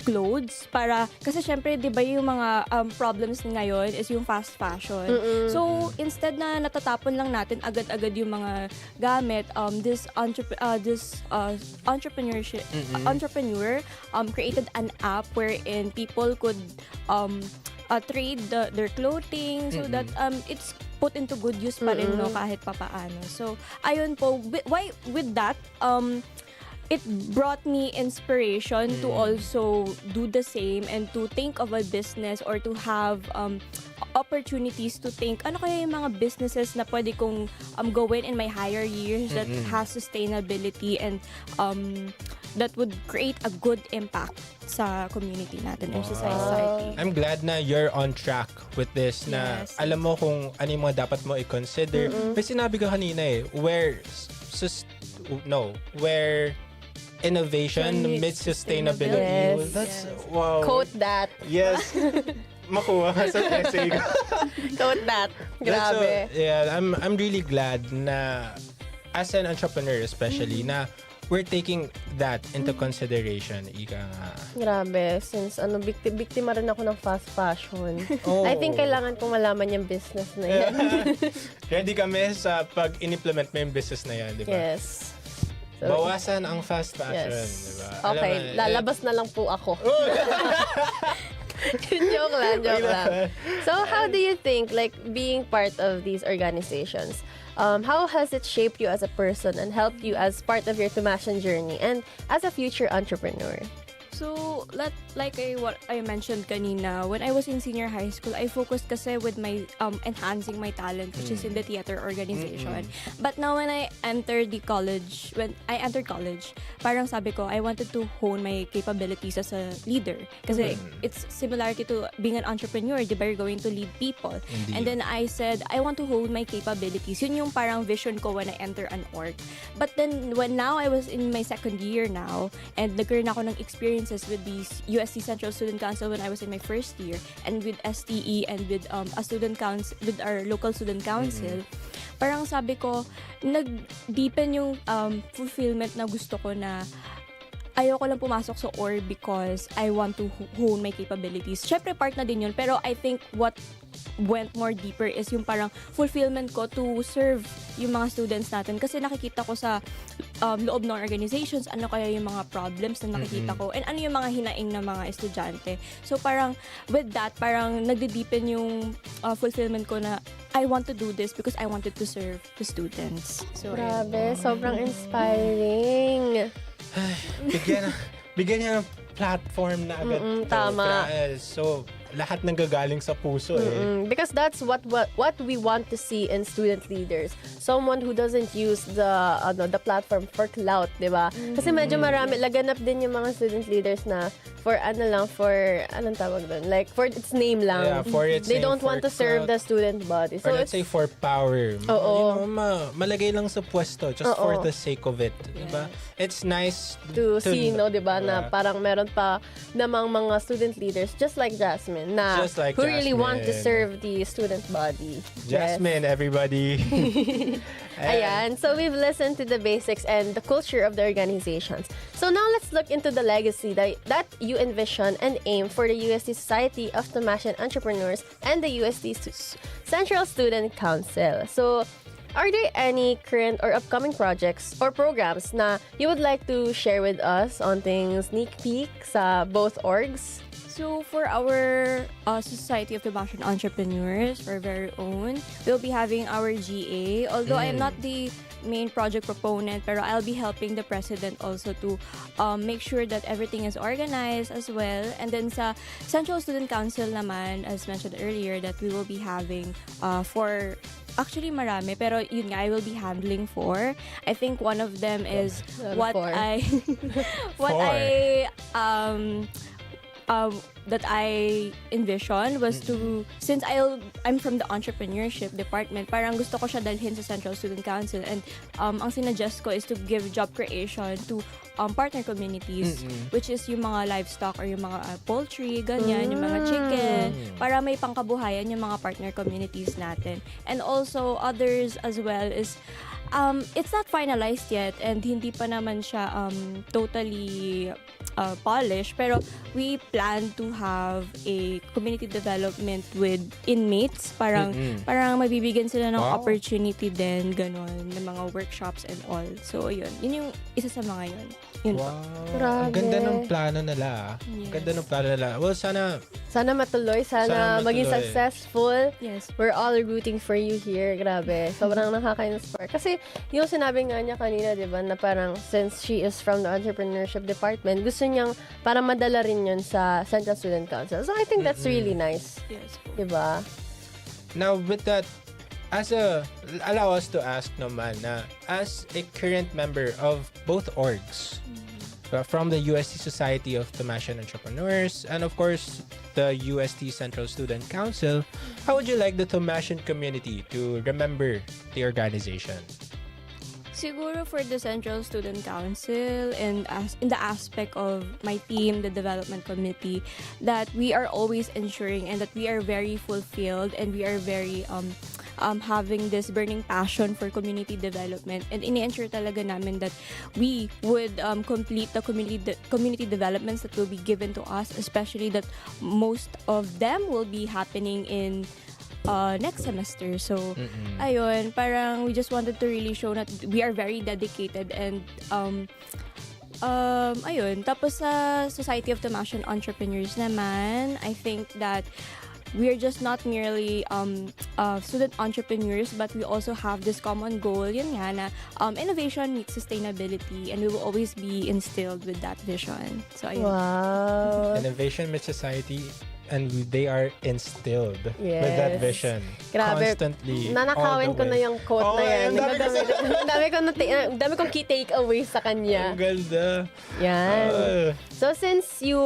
clothes para kasi syempre 'di ba yung mga problems ngayon is yung fast fashion. So instead na natatapon lang natin agad-agad yung mga gamit, this entrepreneur created an app wherein people could trade their clothing so that it's put into good use pa rin, no, kahit papaano. So ayun po, with that it brought me inspiration to also do the same and to think of a business or to have opportunities to think ano kaya yung mga businesses na pwede kong gawin in my higher years that has sustainability and that would create a good impact sa community natin or sa society. I'm glad na you're on track with this na alam mo kung ano yung mga dapat mo i-consider. May sinabi ka kanina where innovation meets sustainability. Yes. That's wow. Quote that. Yes. Makuha ka sa essay ko. Quote that. Grabe. I'm really glad na as an entrepreneur especially na we're taking that into consideration. Ika nga. Grabe. Since biktima rin ako ng fast fashion. I think kailangan kong malaman yung business na yan. Ready kami sa pag in-implement mo yung business na yan, di ba? Yes. So, bawasan ang fast fashion, di ba? Okay, lalabas na lang po ako. Joke lang. So, how do you think, like, being part of these organizations, how has it shaped you as a person and helped you as part of your Tumashan journey and as a future entrepreneur? So, like what I mentioned kanina, when I was in senior high school, I focused kasi with my enhancing my talent, which is in the theater organization. But now when I entered college, parang sabi ko, I wanted to hone my capabilities as a leader. Kasi it's similarity to being an entrepreneur, di ba? You're going to lead people. Indeed. And then I said, I want to hone my capabilities. Yun yung parang vision ko when I enter an org. But then, when now I was in my second year now, and nagkaroon ako ng experience with the UST Central Student Council when I was in my first year, and with STE and with a student council, with our local student council, parang sabi ko, nag-deepen yung fulfillment na gusto ko na ayoko lang pumasok sa org because I want to hone my capabilities. Syempre part na din yun, pero I think what went more deeper is yung parang fulfillment ko to serve yung mga students natin kasi nakikita ko sa loob ng organizations ano kaya yung mga problems na nakikita ko and ano yung mga hinaing ng mga estudyante. So parang with that, parang nagde-deepen yung fulfillment ko na I want to do this because I wanted to serve the students. So, grabe, sobrang inspiring. Bigyan niya ng platform na agad. Tama. So, lahat nang gagaling sa puso Because that's what we want to see in student leaders. Someone who doesn't use the platform for clout, di ba? Kasi medyo marami, laganap din yung mga student leaders na for anong tawag doon? Like, for its name lang. Yeah, for its They name, don't want to serve the student body. So or let's say for power. Malagay lang sa pwesto just for the sake of it. Yes. Diba? It's nice to see, no, diba, na parang meron pa namang mga student leaders just like Jasmine na who really want to serve the student body. Jasmine, everybody. Ayan. So we've listened to the basics and the culture of the organizations. So now let's look into the legacy that you envision and aim for the UST Society of Tumashan Entrepreneurs and the UST Central Student Council. So are there any current or upcoming projects or programs na you would like to share with us on things sneak peek sa both orgs? So for our Society of Tumashan Entrepreneurs, our very own, we'll be having our GA. Although I am not the main project proponent, pero I'll be helping the president also to make sure that everything is organized as well. And then sa Central Student Council naman, as mentioned earlier, that we will be having actually marami, pero yun nga, I will be handling 4. I think one of them is that I envisioned was to, since I'm from the entrepreneurship department, parang gusto ko siya dalhin sa Central Student Council, and ang sinuggest ko is to give job creation to partner communities, which is yung mga livestock or yung mga poultry, ganyan, yung mga chicken, para may pangkabuhayan yung mga partner communities natin. And also, others as well is, it's not finalized yet and hindi pa naman siya totally polished, pero we plan to have a community development with inmates, parang mabibigyan sila ng opportunity din, ganon, ng mga workshops and all. So yun yung isa sa mga yun. Ang ganda ng plano nila. Yes. Ganda ng plano nila. Well, sana matuloy, sana maging successful. Yes. We're all rooting for you here. Grabe. Sobrang nakaka-inspire. Kasi yung sinabi nga niya kanina, di ba, na parang since she is from the entrepreneurship department, gusto niyang para madala rin yun sa Central Student Council. So I think that's really nice. Yes. Di ba? Now, with that, allow us to ask naman na as a current member of both orgs, from the UST Society of Tomasian Entrepreneurs and of course the UST Central Student Council, how would you like the Tomasian community to remember the organization? Siguro for the Central Student Council and in the aspect of my team, the development committee, that we are always ensuring and that we are very fulfilled and we are very having this burning passion for community development, and ini-ensure talaga namin that we would complete the community developments that will be given to us, especially that most of them will be happening in next semester. So, ayun, parang we just wanted to really show that we are very dedicated and ayun. Tapos sa Society of Tomasian Entrepreneurs naman, I think that we are just not merely student entrepreneurs, but we also have this common goal, yun nga na innovation meets sustainability, and we will always be instilled with that vision. So, ayun. Wow. Innovation meets society, and they are instilled with that vision. Grabe. Constantly. Nanakawin ko na yung quote na yan. Dami kong key takeaways sa kanya. Ang ganda. Yan. So since you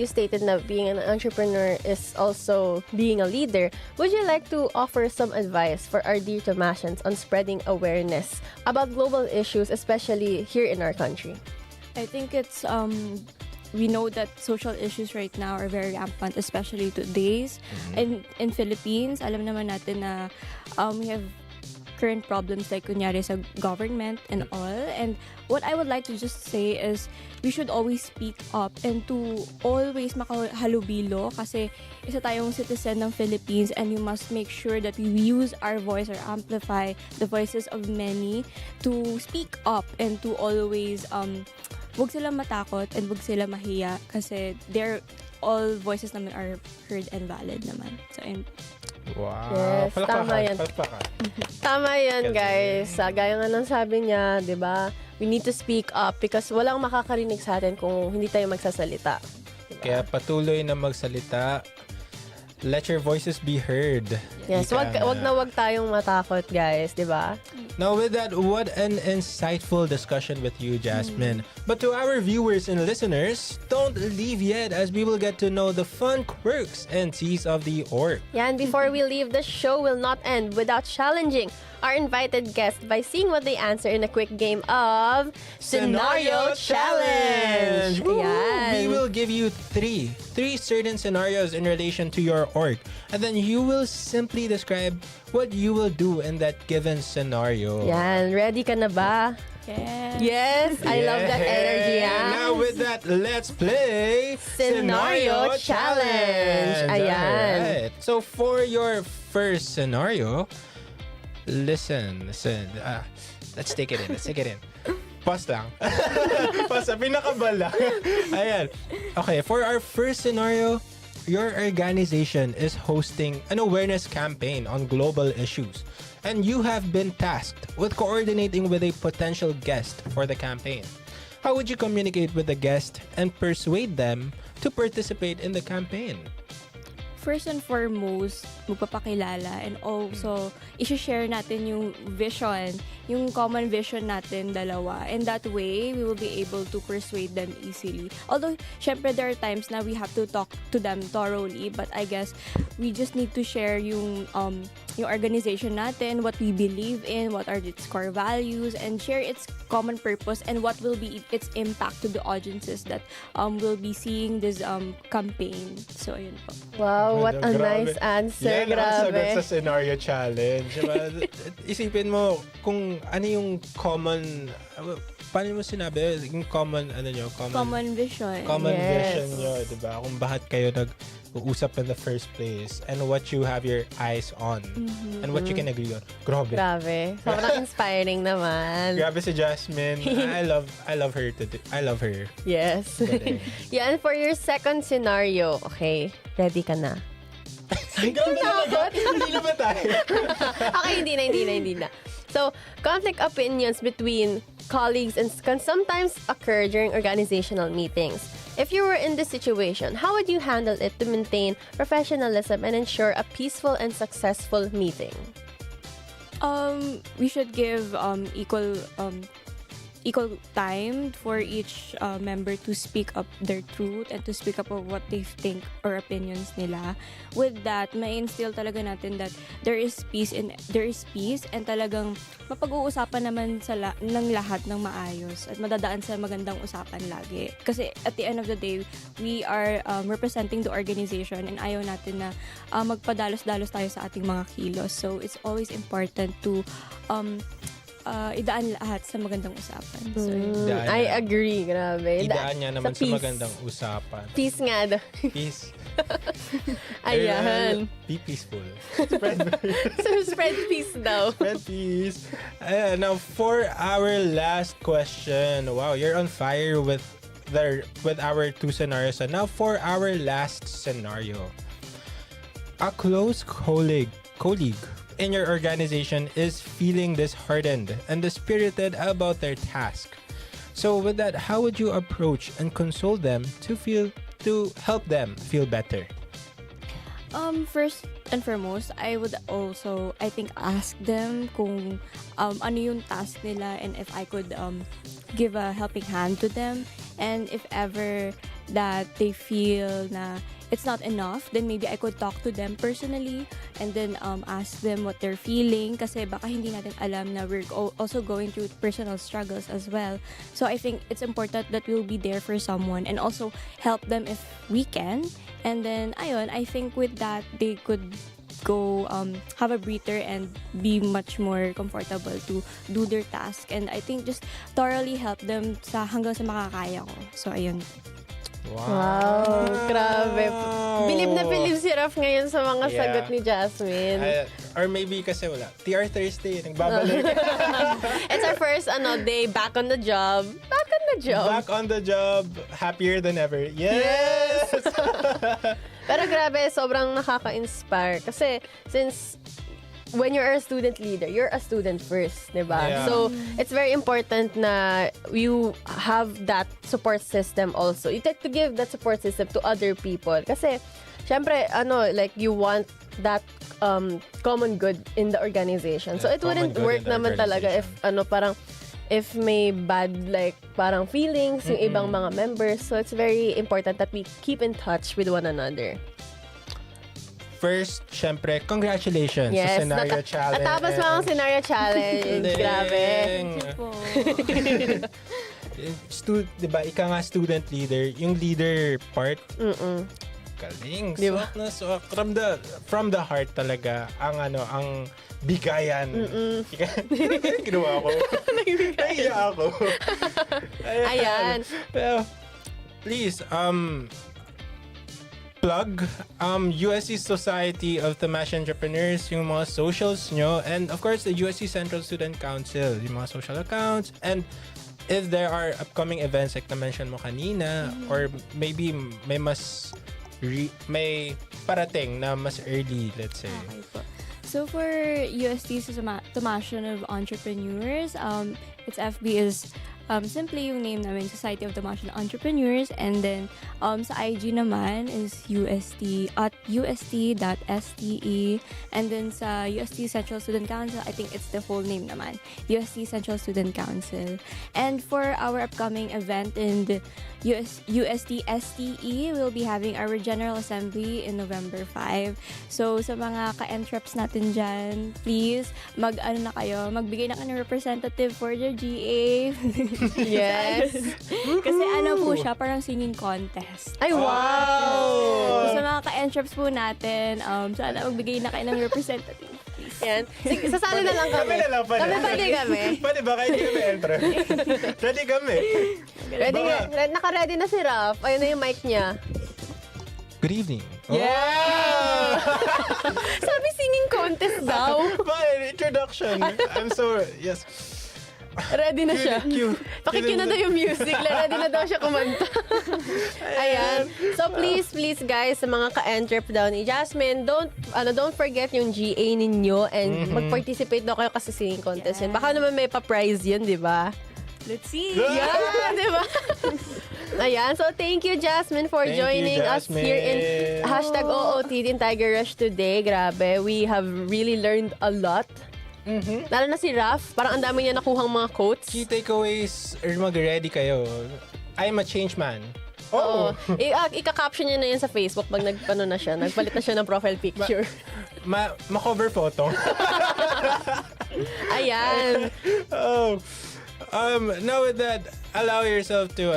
stated na being an entrepreneur is also being a leader, would you like to offer some advice for our dear Tomasians on spreading awareness about global issues, especially here in our country? I think it's we know that social issues right now are very rampant, especially today's. And in Philippines, alam naman natin na we have current problems like kunyari sa government and all. And what I would like to just say is we should always speak up and to always makahalubilo, kasi isa tayong citizen ng Philippines, and you must make sure that we use our voice or amplify the voices of many to speak up and to always wag sila matakot and wag sila mahiya, kasi all voices naman are heard and valid naman. So, wow. Yes, tama yan. Tama yan, guys. Gaya nga ng sabi niya, di ba? We need to speak up because walang makakarinig sa atin kung hindi tayo magsasalita. Diba? Kaya patuloy na magsalita. Let your voices be heard. Yes, wag tayong matakot, guys, di ba? Now with that, what an insightful discussion with you, Jasmine. But to our viewers and listeners, don't leave yet as we will get to know the fun quirks and teas of the org. Yeah, and before we leave, the show will not end without challenging our invited guests by seeing what they answer in a quick game of Scenario Challenge. Yes. We will give you three certain scenarios in relation to your org, and then you will simply describe what you will do in that given scenario. Yan, ready ka na ba? Yes, I love that energy. Now with that, let's play Scenario Challenge. Ayan. Alright. So for your first scenario, listen. Let's take it in. Pause lang. Pause. Pinakabala. Ayan. Okay, for our first scenario, your organization is hosting an awareness campaign on global issues, and you have been tasked with coordinating with a potential guest for the campaign. How would you communicate with the guest and persuade them to participate in the campaign? First and foremost, magpapakilala, and also i-share natin yung vision, yung common vision natin dalawa. And that way, we will be able to persuade them easily. Although, syempre, there are times na we have to talk to them thoroughly, but I guess we just need to share yung organization natin, what we believe in, what are its core values, and share its common purpose and what will be its impact to the audiences that will be seeing this campaign. So, ayun po. Wow, what a nice answer. Grabe. Sa scenario challenge. Isipin mo kung ano yung common, paano mo sinabi? Yung common vision. Common vision nyo, diba? Kung bakit kayo nag-uusap in the first place and what you have your eyes on and what you can agree on. Grabe. Sobrang inspiring naman. Grabe si Jasmine. I love her today. I love her. Yes. Yeah, and for your second scenario, okay, ready ka na? Hindi na ba tayo? Okay, hindi na. So, conflict opinions between colleagues can sometimes occur during organizational meetings. If you were in this situation, how would you handle it to maintain professionalism and ensure a peaceful and successful meeting? We should give equal time for each member to speak up their truth and to speak up of what they think or opinions nila. With that, ma-instill talaga natin that there is peace and talagang mapag-uusapan naman ng lahat ng maayos at madadaan sa magandang usapan lagi. Kasi at the end of the day, we are representing the organization and ayaw natin na magpadalos-dalos tayo sa ating mga kilos. So it's always important to idaan lahat sa magandang usapan. So, I agree, grabe. Idaan niya naman sa magandang usapan. Peace nga daw. Peace. Ayan. Be peaceful. Spread peace daw. Spread peace. Now, for our last question. Wow, you're on fire with our two scenarios. And now, for our last scenario. A close colleague in your organization is feeling disheartened and dispirited about their task. So with that, how would you approach and console them to help them feel better? First and foremost, I would also, I think, ask them kung ano yung task nila and if I could give a helping hand to them. And if ever that they feel na it's not enough, then maybe I could talk to them personally and then ask them what they're feeling kasi baka hindi natin alam na we're also going through personal struggles as well. So I think it's important that we'll be there for someone and also help them if we can. And then, ayun, I think with that, they could go have a breather and be much more comfortable to do their task. And I think just thoroughly help them hanggang sa makakaya ko. So, ayun. Wow, grabe. Bilib na bilib si Raf ngayon sa mga sagot ni Jasmine. Or maybe kasi wala. TR Thursday, nagbabalik. It's our first day back on the job. Back on the job, happier than ever. Yes! Pero grabe, sobrang nakaka-inspire. Kasi since when you're a student leader, you're a student first, diba? Yeah. So, it's very important na you have that support system also. You take to give that support system to other people. Kasi, syempre, you want that common good in the organization. So, it wouldn't work naman talaga if may bad, parang feelings yung ibang mga members. So, it's very important that we keep in touch with one another. First, syempre, congratulations sa Scenario Challenge. Natapos mo ang Scenario Challenge. Grabe. Diba, ika nga student leader, yung leader part, galing. Diba? From the heart talaga, ang bigayan. Ginawa ko. Nahiya ako. Ayan. Pero, please, plug USC Society of Tamashia Entrepreneurs, yung mga socials nyo, and of course the USC Central Student Council, yung mga social accounts, and if there are upcoming events like na-mention mo kanina, or maybe may parating na mas early, let's say. Okay po. So for UST Tamashia of Entrepreneurs, its FB is simply yung name namin, Society of Tamashia Entrepreneurs, and then sa IG naman is UST at UST.STE, and then sa UST Central Student Council, I think it's the whole name naman, UST Central Student Council. And for our upcoming event in the UST STE, we'll be having our General Assembly in November 5. So sa mga ka-entraps natin dyan, please magbigay na kayo ng representative for the GA. Yes. Kasi po siya, parang singing contest. Ay, wow! So, sa mga ka-entraps po natin, sana magbigay na kayo ng representative. Yan. Sige, sasali na lang kami. Pwede kami. Pwede ba? Kahit hindi kami entra. Ready kami. Naka-ready na si Raf. Ayun na yung mic niya. Good evening. Yeah! Sabi singing contest daw. Introduction. I'm so, yes. Ready na siya. Cue. Pakicue na daw yung music. Ready na daw siya kumanta. Ayan. So please guys, sa mga ka-entrep daw ni Jasmine, don't forget yung GA ninyo and mag-participate daw kayo kasi singing contest yun. Baka naman may pa-prize yun, di ba? Let's see. Yeah, di ba? Ayan. So thank you, Jasmine, for joining us here in #OOTD in Tiger Rush today. Grabe. We have really learned a lot. Lalo na si Raph, parang ang dami niya nakuhang mga quotes. Key takeaways, mag-ready kayo. I'm a change man. Oo. Ika-caption niya na yun sa Facebook pag na siya. Nagpalit na siya ng profile picture. Ma-cover photo. Ayan. Now with that, allow yourself to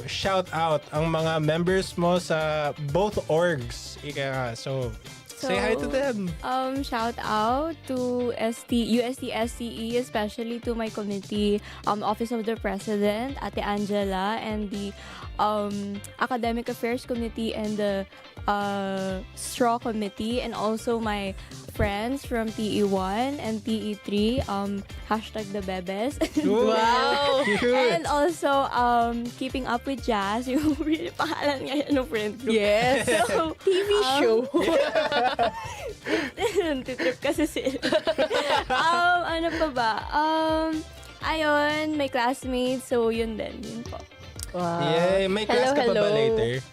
shout out ang mga members mo sa both orgs. So say hi to them. Shout out to UST SCE, especially to my committee, Office of the President, Ate Angela, and the Academic Affairs Committee and the Straw Committee, and also my friends from TE1 and TE3, #the Bebes. Wow! And also, Keeping Up with Jazz, yung really pangalan ngayon ng friend group. Yes! So, TV show. Titrip kasi sila. Ano pa ba? Ayun, may classmates, so yun din. Yun po. Wow. Yay! May class ka pa ba later?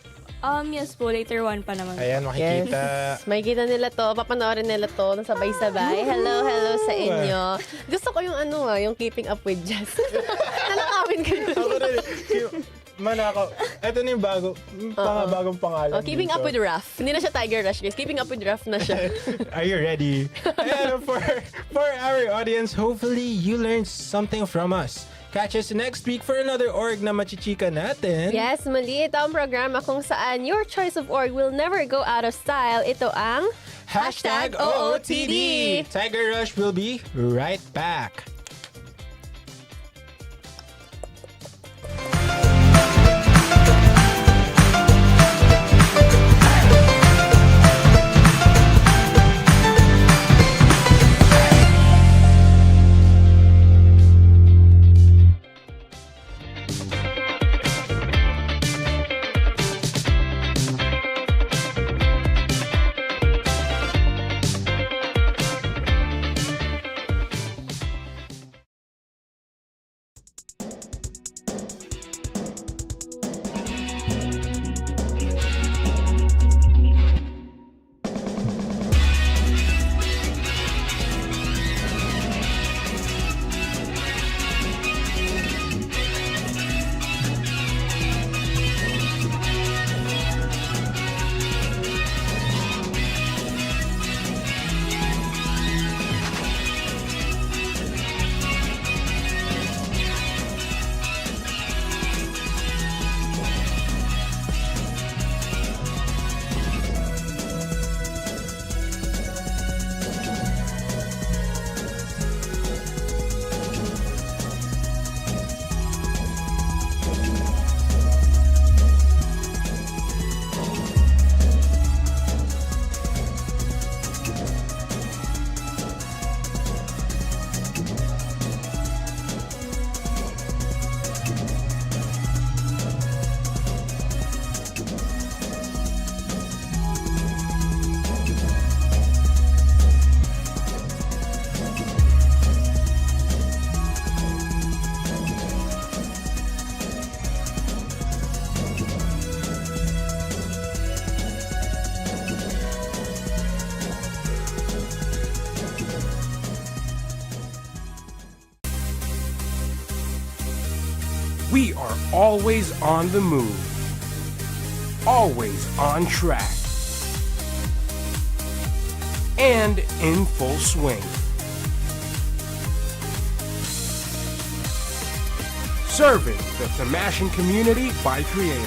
Yes po, later one pa naman. Ayan, makikita. Yes. Makikita nila to, papanoorin nila to, sabay-sabay. Hello sa inyo. Gusto ko yung yung Keeping Up with Jazz. Nalakawin ka na. Ako rin. Manakaw. Ito na yung bagong pangalan. Keeping dito. Up with Raph. Hindi na siya Tiger Rush, guys. Keeping Up with Raph na siya. Are you ready? And for our audience, hopefully you learned something from us. Catch us next week for another org na machichika natin. Yes, mali. Ito ang programa kung saan your choice of org will never go out of style. Ito ang #OOTD. Tiger Rush will be right back. We are always on the move, always on track, and in full swing. Serving the Tamashan community by creating.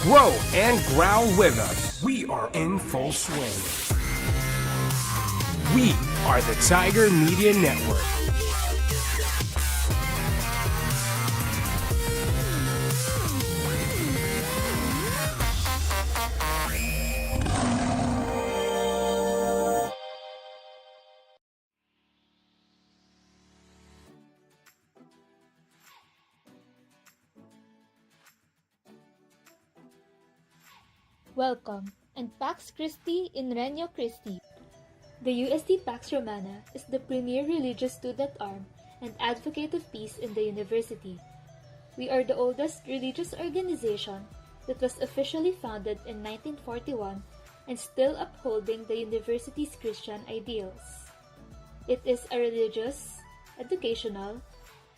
Grow and growl with us. We are in full swing. We are the Tiger Media Network. Welcome, and Pax Christi in Regno Christi. The UST Pax Romana is the premier religious student arm and advocate of peace in the university. We are the oldest religious organization that was officially founded in 1941 and still upholding the university's Christian ideals. It is a religious, educational,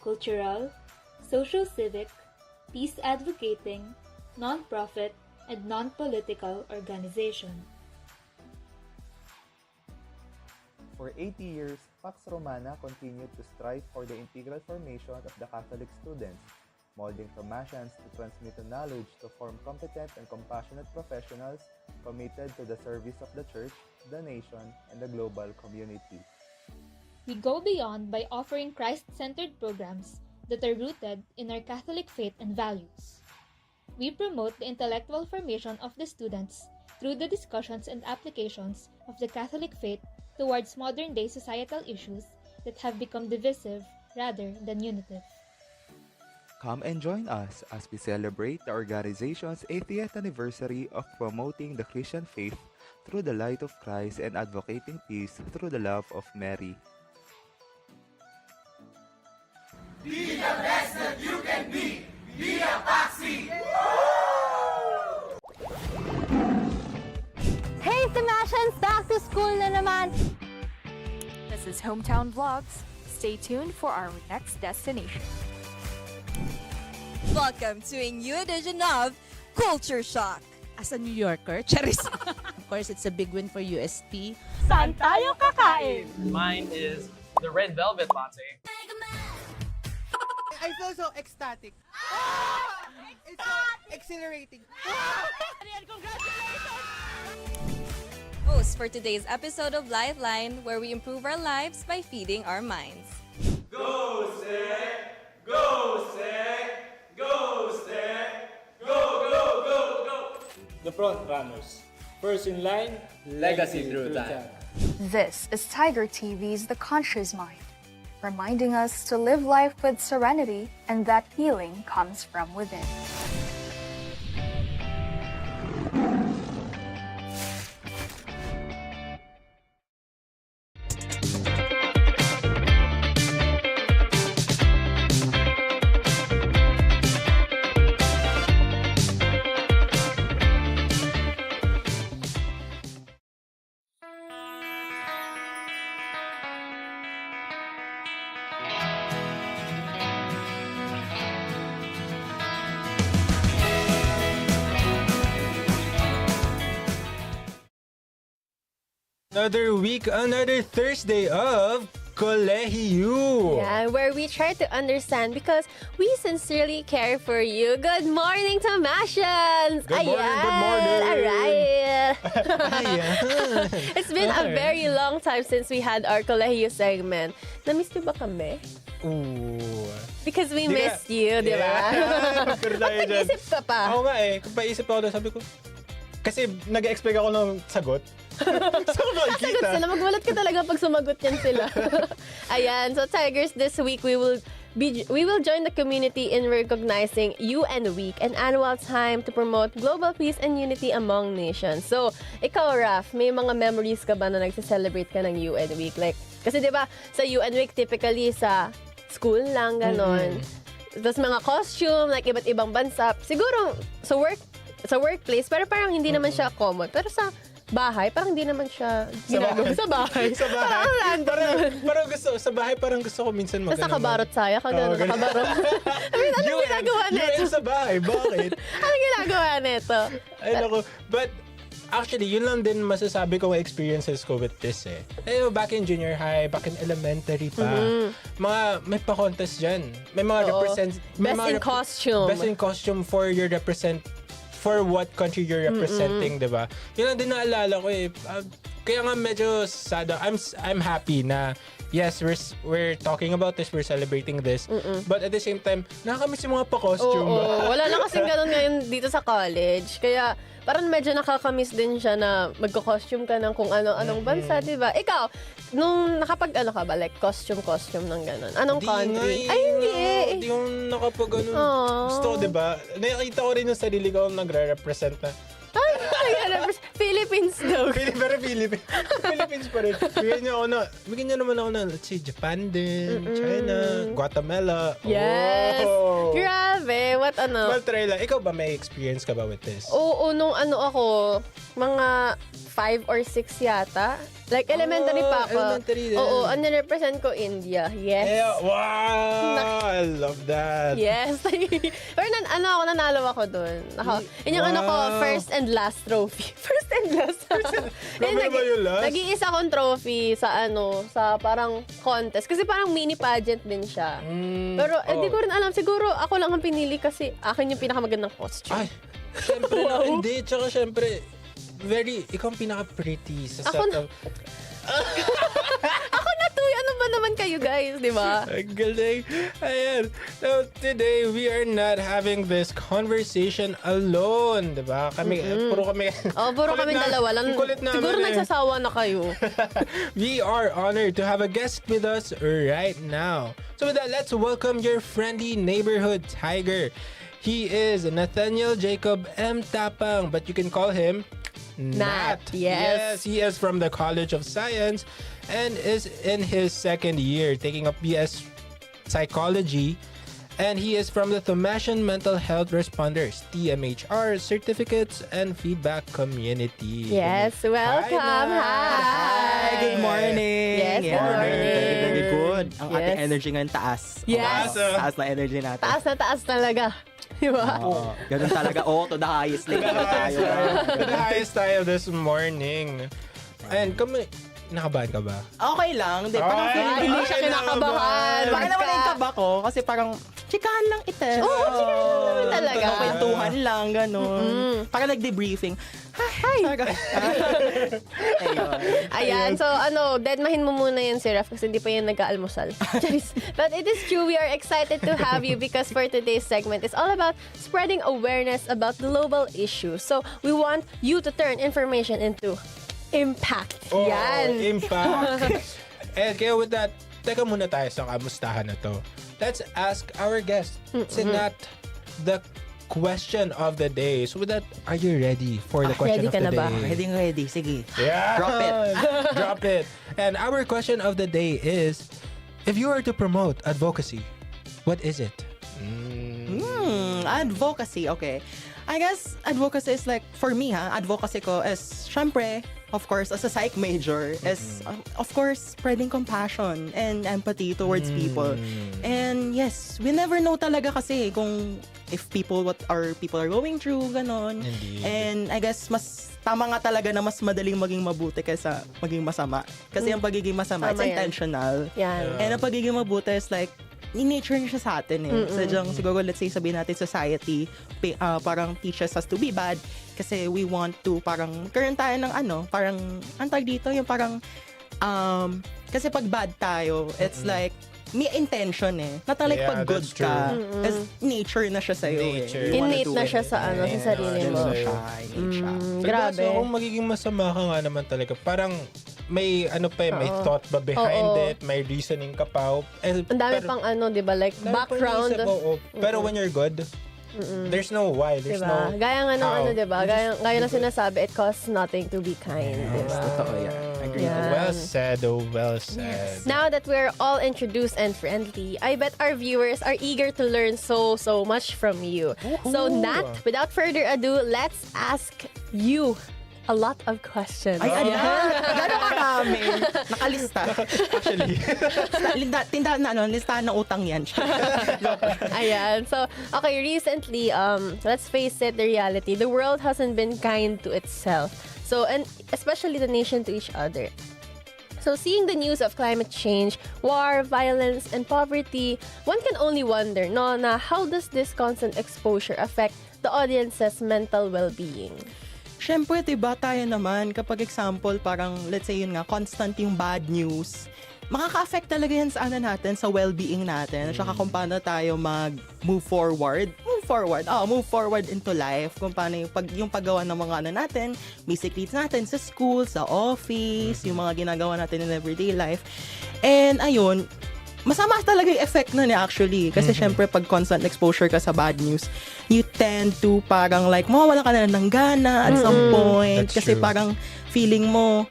cultural, social-civic, peace-advocating, non-profit, and non-political organization. For 80 years, Pax Romana continued to strive for the integral formation of the Catholic students, molding Tomasians to transmit the knowledge to form competent and compassionate professionals committed to the service of the Church, the nation, and the global community. We go beyond by offering Christ-centered programs that are rooted in our Catholic faith and values. We promote the intellectual formation of the students through the discussions and applications of the Catholic faith towards modern-day societal issues that have become divisive rather than unitive. Come and join us as we celebrate the organization's 80th anniversary of promoting the Christian faith through the light of Christ and advocating peace through the love of Mary. Be the best that you can be! Be a Paxi! Hey, Tomasians! Back to school na naman! This is Hometown Vlogs. Stay tuned for our next destination. Welcome to a new edition of Culture Shock. As a New Yorker, charis. Of course, it's a big win for UST. Saan tayo kakain? Mine is the red velvet latte. I feel so ecstatic. It's so exhilarating. Congratulations! Host for today's episode of Lifeline, where we improve our lives by feeding our minds. Go, Sec! Go, Sec! Go, Sec! Go, go, go, go! The front runners. First in line, Legacy through time. This is Tiger TV's The Conscious Mind, reminding us to live life with serenity and that healing comes from within. Another week, another Thursday of Kolehi-U. Yeah, where we try to understand because we sincerely care for you. Good morning, Tomasians! Good morning, Alright! Ayan. It's been a very long time since we had our Kolehi-U segment. Na-miss niyo ba kami? Ooh. Because we missed you, di ba? Nag-isip ka pa. Ako nga kung paisip ako doon, sabi ko, kasi nag-expect ako ng sagot. Sagot sila. Magwalat ka talaga pag sumagot yan sila. Ayan. So, Tigers, this week we will join the community in recognizing UN Week, an annual time to promote global peace and unity among nations. So, ikaw, Raf, may mga memories ka ba na nagse-celebrate ka ng UN Week? Like, kasi di ba sa UN Week, typically sa school lang, ganon. Tapos mga costume, like iba't ibang bansa. Siguro, sa workplace, pero parang hindi naman siya common. Pero sa bahay, parang hindi naman siya ginagawa sa bahay. Sa bahay. Parang random. Parang gusto, sa bahay parang gusto ko minsan Tapos nakabarot saya ka, gano'n, nakabarot. I mean, anong ginagawa neto? UN sa bahay, bakit? Anong ginagawa neto? Ay, naku. But, actually, yun lang din masasabi kong experiences ko with this back in junior high, back in elementary pa, may pa-contest dyan. May mga Best in costume. Best in costume for what country you're representing, di ba? Yun lang din naalala ko kaya nga medyo sad. I'm happy na yes, we're talking about this, we're celebrating this, but at the same time, nakakamiss yung mga pa-costume. Wala na kasing ganun ngayon dito sa college. Kaya parang medyo nakakamiss din siya na magko-costume ka ng kung ano-anong bansa, di ba? Ikaw, nung nakapag-ano ka ba? Like, costume ng ganun. Anong country? Ay, hindi Hindi yung nakapag-ano. Gusto ko, di ba? Nakikita ko rin yung sarili ko nagre-represent na. Ay, Philippines daw. Philippines pa rin. Bigyan niyo naman ako na, let's say, Japan din, China, Guatemala. Yes. Oh. Grabe. What ano? Well, try lang. Ikaw ba, may experience ka ba with this? Oo, nung ako, mga 5 or 6 yata. Like, elementary pa ako. Elementary din. Oo, ang represent ko India. Yes. Yeah, wow! I love that. Yes. Pero nanalo ako dun. Yun yung first and last trophy. First and last. Nag-iisa akong trophy sa sa parang contest. Kasi parang mini pageant din siya. Pero di ko rin alam. Siguro ako lang ang pinili kasi akin yung pinakamagandang costume. Ay, syempre na. Hindi, tsaka syempre, ikaw ang pinaka-pretty sa set of... Ako na to. Ano ba naman kayo guys, di ba? Ang galing. Ayan. So, today, we are not having this conversation alone. Di ba? Puro kami... puro kami dalawa lang. Siguro nagsasawa na kayo. We are honored to have a guest with us right now. So with that, let's welcome your friendly neighborhood tiger. He is Nathaniel Jacob M. Tapang, but you can call him Nat. Yes. He is from the College of Science and is in his second year taking up BS Psychology. And he is from the Thomasian Mental Health Responders, TMHR, Certificates and Feedback Community. Yes, welcome. Hi. Good morning. Yes, good morning. Very good. Ang ating energy ngayon taas. Yes. Taas na energy natin. Taas talaga. Diba? Ganun talaga. To the highest level tayo. To the highest tayo this morning. And nakabahan ka ba? Okay lang. Parang hindi siya kinakabahan. Parang naman yung kaba ko. Kasi parang, chikahan lang ito. Chikahan naman talaga. Kwentuhan lang, gano'n. Parang nag-debriefing. Hi! Ayan. So, deadmahin mo muna yan si Raf kasi hindi pa yan nag-aalmusal. But it is true, we are excited to have you because for today's segment, it's all about spreading awareness about global issues. So, we want you to turn information into impact. Yan. Impact. And kaya with that, teka muna tayo sa kamustahan na to. Let's ask our guest, Sinat, the question of the day. So with that, are you ready for the question of the day? Ready. Sige. Yeah. Drop it. Drop it. And our question of the day is, if you were to promote advocacy, what is it? Advocacy, okay. I guess advocacy is like, for me advocacy ko is, syempre, of course, as a psych major, is, of course, spreading compassion and empathy towards people. And yes, we never know talaga kasi kung if people are going through, ganon. Indeed. And I guess, mas tama nga talaga na mas madaling maging mabuti kaysa maging masama. Kasi ang pagiging masama, it's intentional. Yan. And ang pagiging mabuti is like, in-nature niya siya sa atin eh. Sadyang siguro, let's say, sabihin natin society, parang teaches us to be bad kasi we want to parang karoon tayo ng parang, antag dito, yung parang, kasi pag bad tayo, it's like, may intention eh. Not like pag good ka. As nature na siya sa'yo eh. Innate na siya sa sa sarili mo. Grabe. So kung magiging masama ka nga naman talaga, parang may may thought ba behind it, may reasoning ka pa. Ang dami pang di ba, like background. Pero when you're good, there's no why, there's no gaya nga ng diba, gaya ng sinasabi, it costs nothing to be kind. Diba? Totoo yan. Yeah. Well said, well said. Yes. Now that we're all introduced and friendly, I bet our viewers are eager to learn so much from you. So Nat, without further ado, let's ask you a lot of questions. Gano'n ka namin? Nakalista. Actually. Tindahan na listahan ng utang yan. Ayan. So, okay, recently, let's face it, the reality, the world hasn't been kind to itself. So, and especially the nation to each other. So, seeing the news of climate change, war, violence, and poverty, one can only wonder, na how does this constant exposure affect the audience's mental well-being? Siyempre, diba tayo naman, kapag example, parang, let's say yun nga, constant yung bad news, makaka-affect talaga yan sa natin, sa well-being natin. At saka kung paano tayo mag-move forward into life. Kung paano yung paggawa ng mga natin, basic needs natin sa school, sa office, yung mga ginagawa natin in everyday life. And ayun, masama talaga yung effect nun actually. Kasi syempre, pag constant exposure ka sa bad news, you tend to parang like, mawawala ka na ng gana at some point. That's Kasi true. parang feeling mo,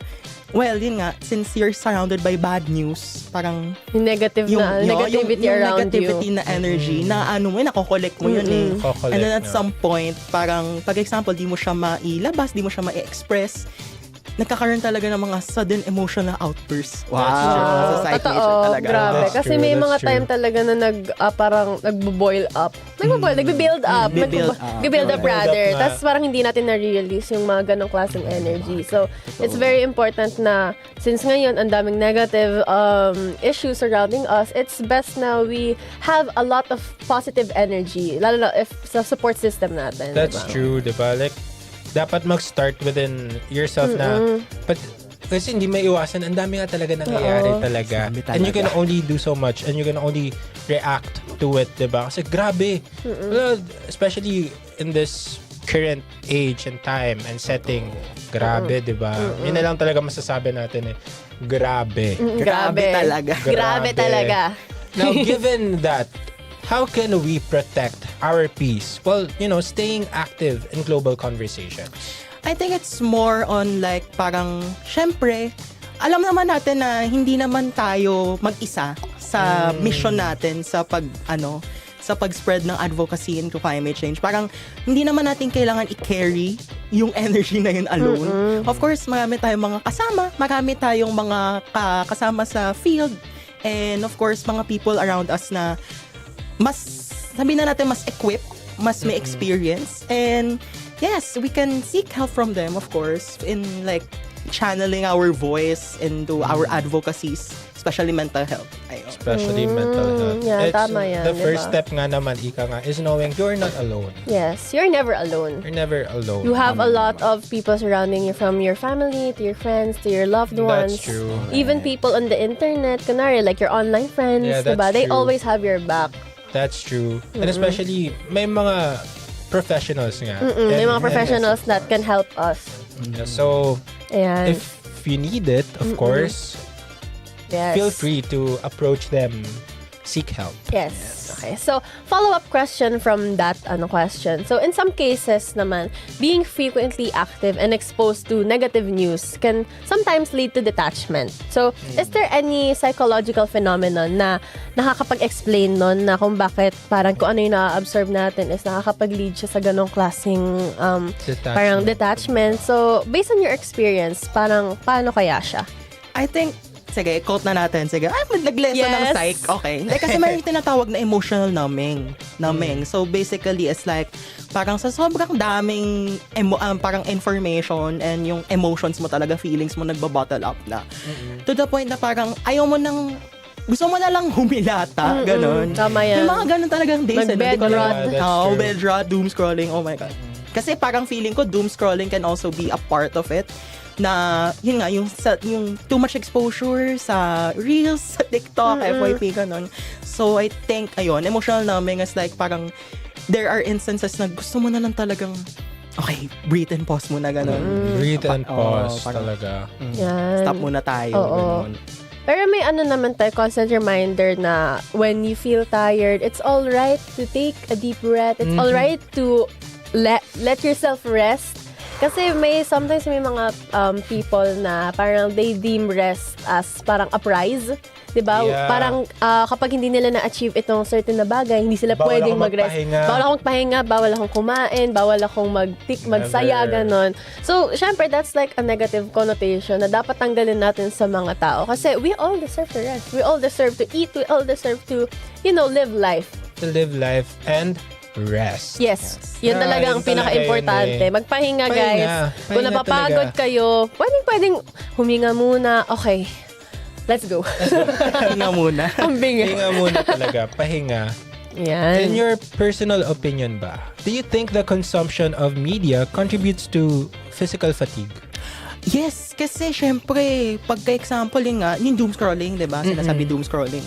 well, yun nga, since you're surrounded by bad news, parang yung negativity yung around negativity you. na energy, na ano mo, nakokollect mo yun eh. Kokolek And then at na. some point, parang, pag example, di mo siya mailabas, di mo siya ma-express, nagkakaroon talaga ng mga sudden emotional outbursts. Wow! Sa situation Totoo, talaga. grabe. That's Kasi true, may that's mga true. time talaga na parang nagbo-boil up. Nagbe-build up. Nagbe-build up. Nagbe-build up Nagbe-build up rather. na. Tapos parang hindi natin na-release yung mga ganong klaseng energy. So, it's very important na since ngayon, ang daming negative issues surrounding us, it's best na we have a lot of positive energy. Lalo na if sa support system natin. That's diba? true, diba? Like, dapat mag-start within yourself na, but kasi hindi may iwasan, ang dami nga talaga nangyayari talaga. And you can only do so much and you can only react to it, diba? Kasi grabe. Well, especially in this current age and time and setting, grabe, diba? Yun na lang talaga masasabi natin eh. Grabe. Grabe talaga. Grabe talaga. Now, given that, how can we protect our peace? Well, staying active in global conversations. I think it's more on like parang, syempre, alam naman natin na hindi naman tayo mag-isa sa mission natin sa sa pag-spread ng advocacy into climate change. Parang hindi naman natin kailangan i-carry yung energy na yun alone. Of course, marami tayong mga kasama, marami tayong mga kasama sa field, and of course, mga people around us na mas, sabihin na natin, mas equipped, mas may experience, and yes, we can seek help from them, of course, in like channeling our voice into our advocacies, especially mental health. Ayun. Especially mental health. Yeah, tama yan, The first diba? step nga naman, ika nga, is knowing you're not alone. Yes, you're never alone. You're never alone. You have a lot of people surrounding you, from your family to your friends to your loved ones. That's true. Even people on the internet, kunwari, like your online friends, Yeah, that's diba? They true. always have your back. That's true. And especially, may mga professionals nga. May mga professionals that can help us. Yeah, so, Ayan. if you need it, of course, Yes. feel free to approach them. Seek help. Yes. Okay. So, follow-up question from that question. So, in some cases naman, being frequently active and exposed to negative news can sometimes lead to detachment. So, is there any psychological phenomenon na nakakapag-explain nun na kung bakit parang kung ano yung na-absorb natin is nakakapag-lead siya sa ganong klaseng parang detachment? So, based on your experience, parang paano kaya siya? I think, sige, quote na natin. Sige, nag-lesson ng psych. Okay. Hindi, kasi may tinatawag na emotional numbing. So, basically, it's like, parang sa sobrang daming parang information and yung emotions mo talaga, feelings mo, nagbabottle up na. To the point na parang, ayaw mo nang, gusto mo na lang humilata, ganon. Tama yan. May mga ganon talagang days. Mag-bed rot. Bed rot, doom scrolling, oh my God. Kasi parang feeling ko, doom scrolling can also be a part of it. Na yun nga yung too much exposure sa Reels, sa TikTok, FYP ganun. So I think emotional numbing is like parang there are instances na gusto mo na lang talagang okay, breathe and pause muna ganun. Breathe and pause parang, talaga. Yan. Stop muna tayo. Ganun. Pero may naman tayo, constant reminder na when you feel tired, it's all right to take a deep breath. It's all right to let yourself rest. Kasi sometimes may mga people na parang they deem rest as parang a prize. Diba? Yeah. Parang kapag hindi nila na-achieve itong certain na bagay, hindi sila Bawal pwedeng akong mag-rest. magpahinga. Bawal akong magpahinga, bawal akong kumain, bawal akong magsaya, ganon. So, syempre, that's like a negative connotation na dapat tanggalin natin sa mga tao. Kasi we all deserve to rest. We all deserve to eat. We all deserve to, live life. To live life and rest. Yes. Yun talaga ang pinaka-importante. Magpahinga, guys. Kung napapagod kayo, pwedeng huminga muna. Okay. Let's go. Hinga muna. Hinga muna talaga. Pahinga. Yan. In your personal opinion ba, do you think the consumption of media contributes to physical fatigue? Yes, kasi syempre, pagka-example yung doom scrolling, diba? Sinasabi doom scrolling.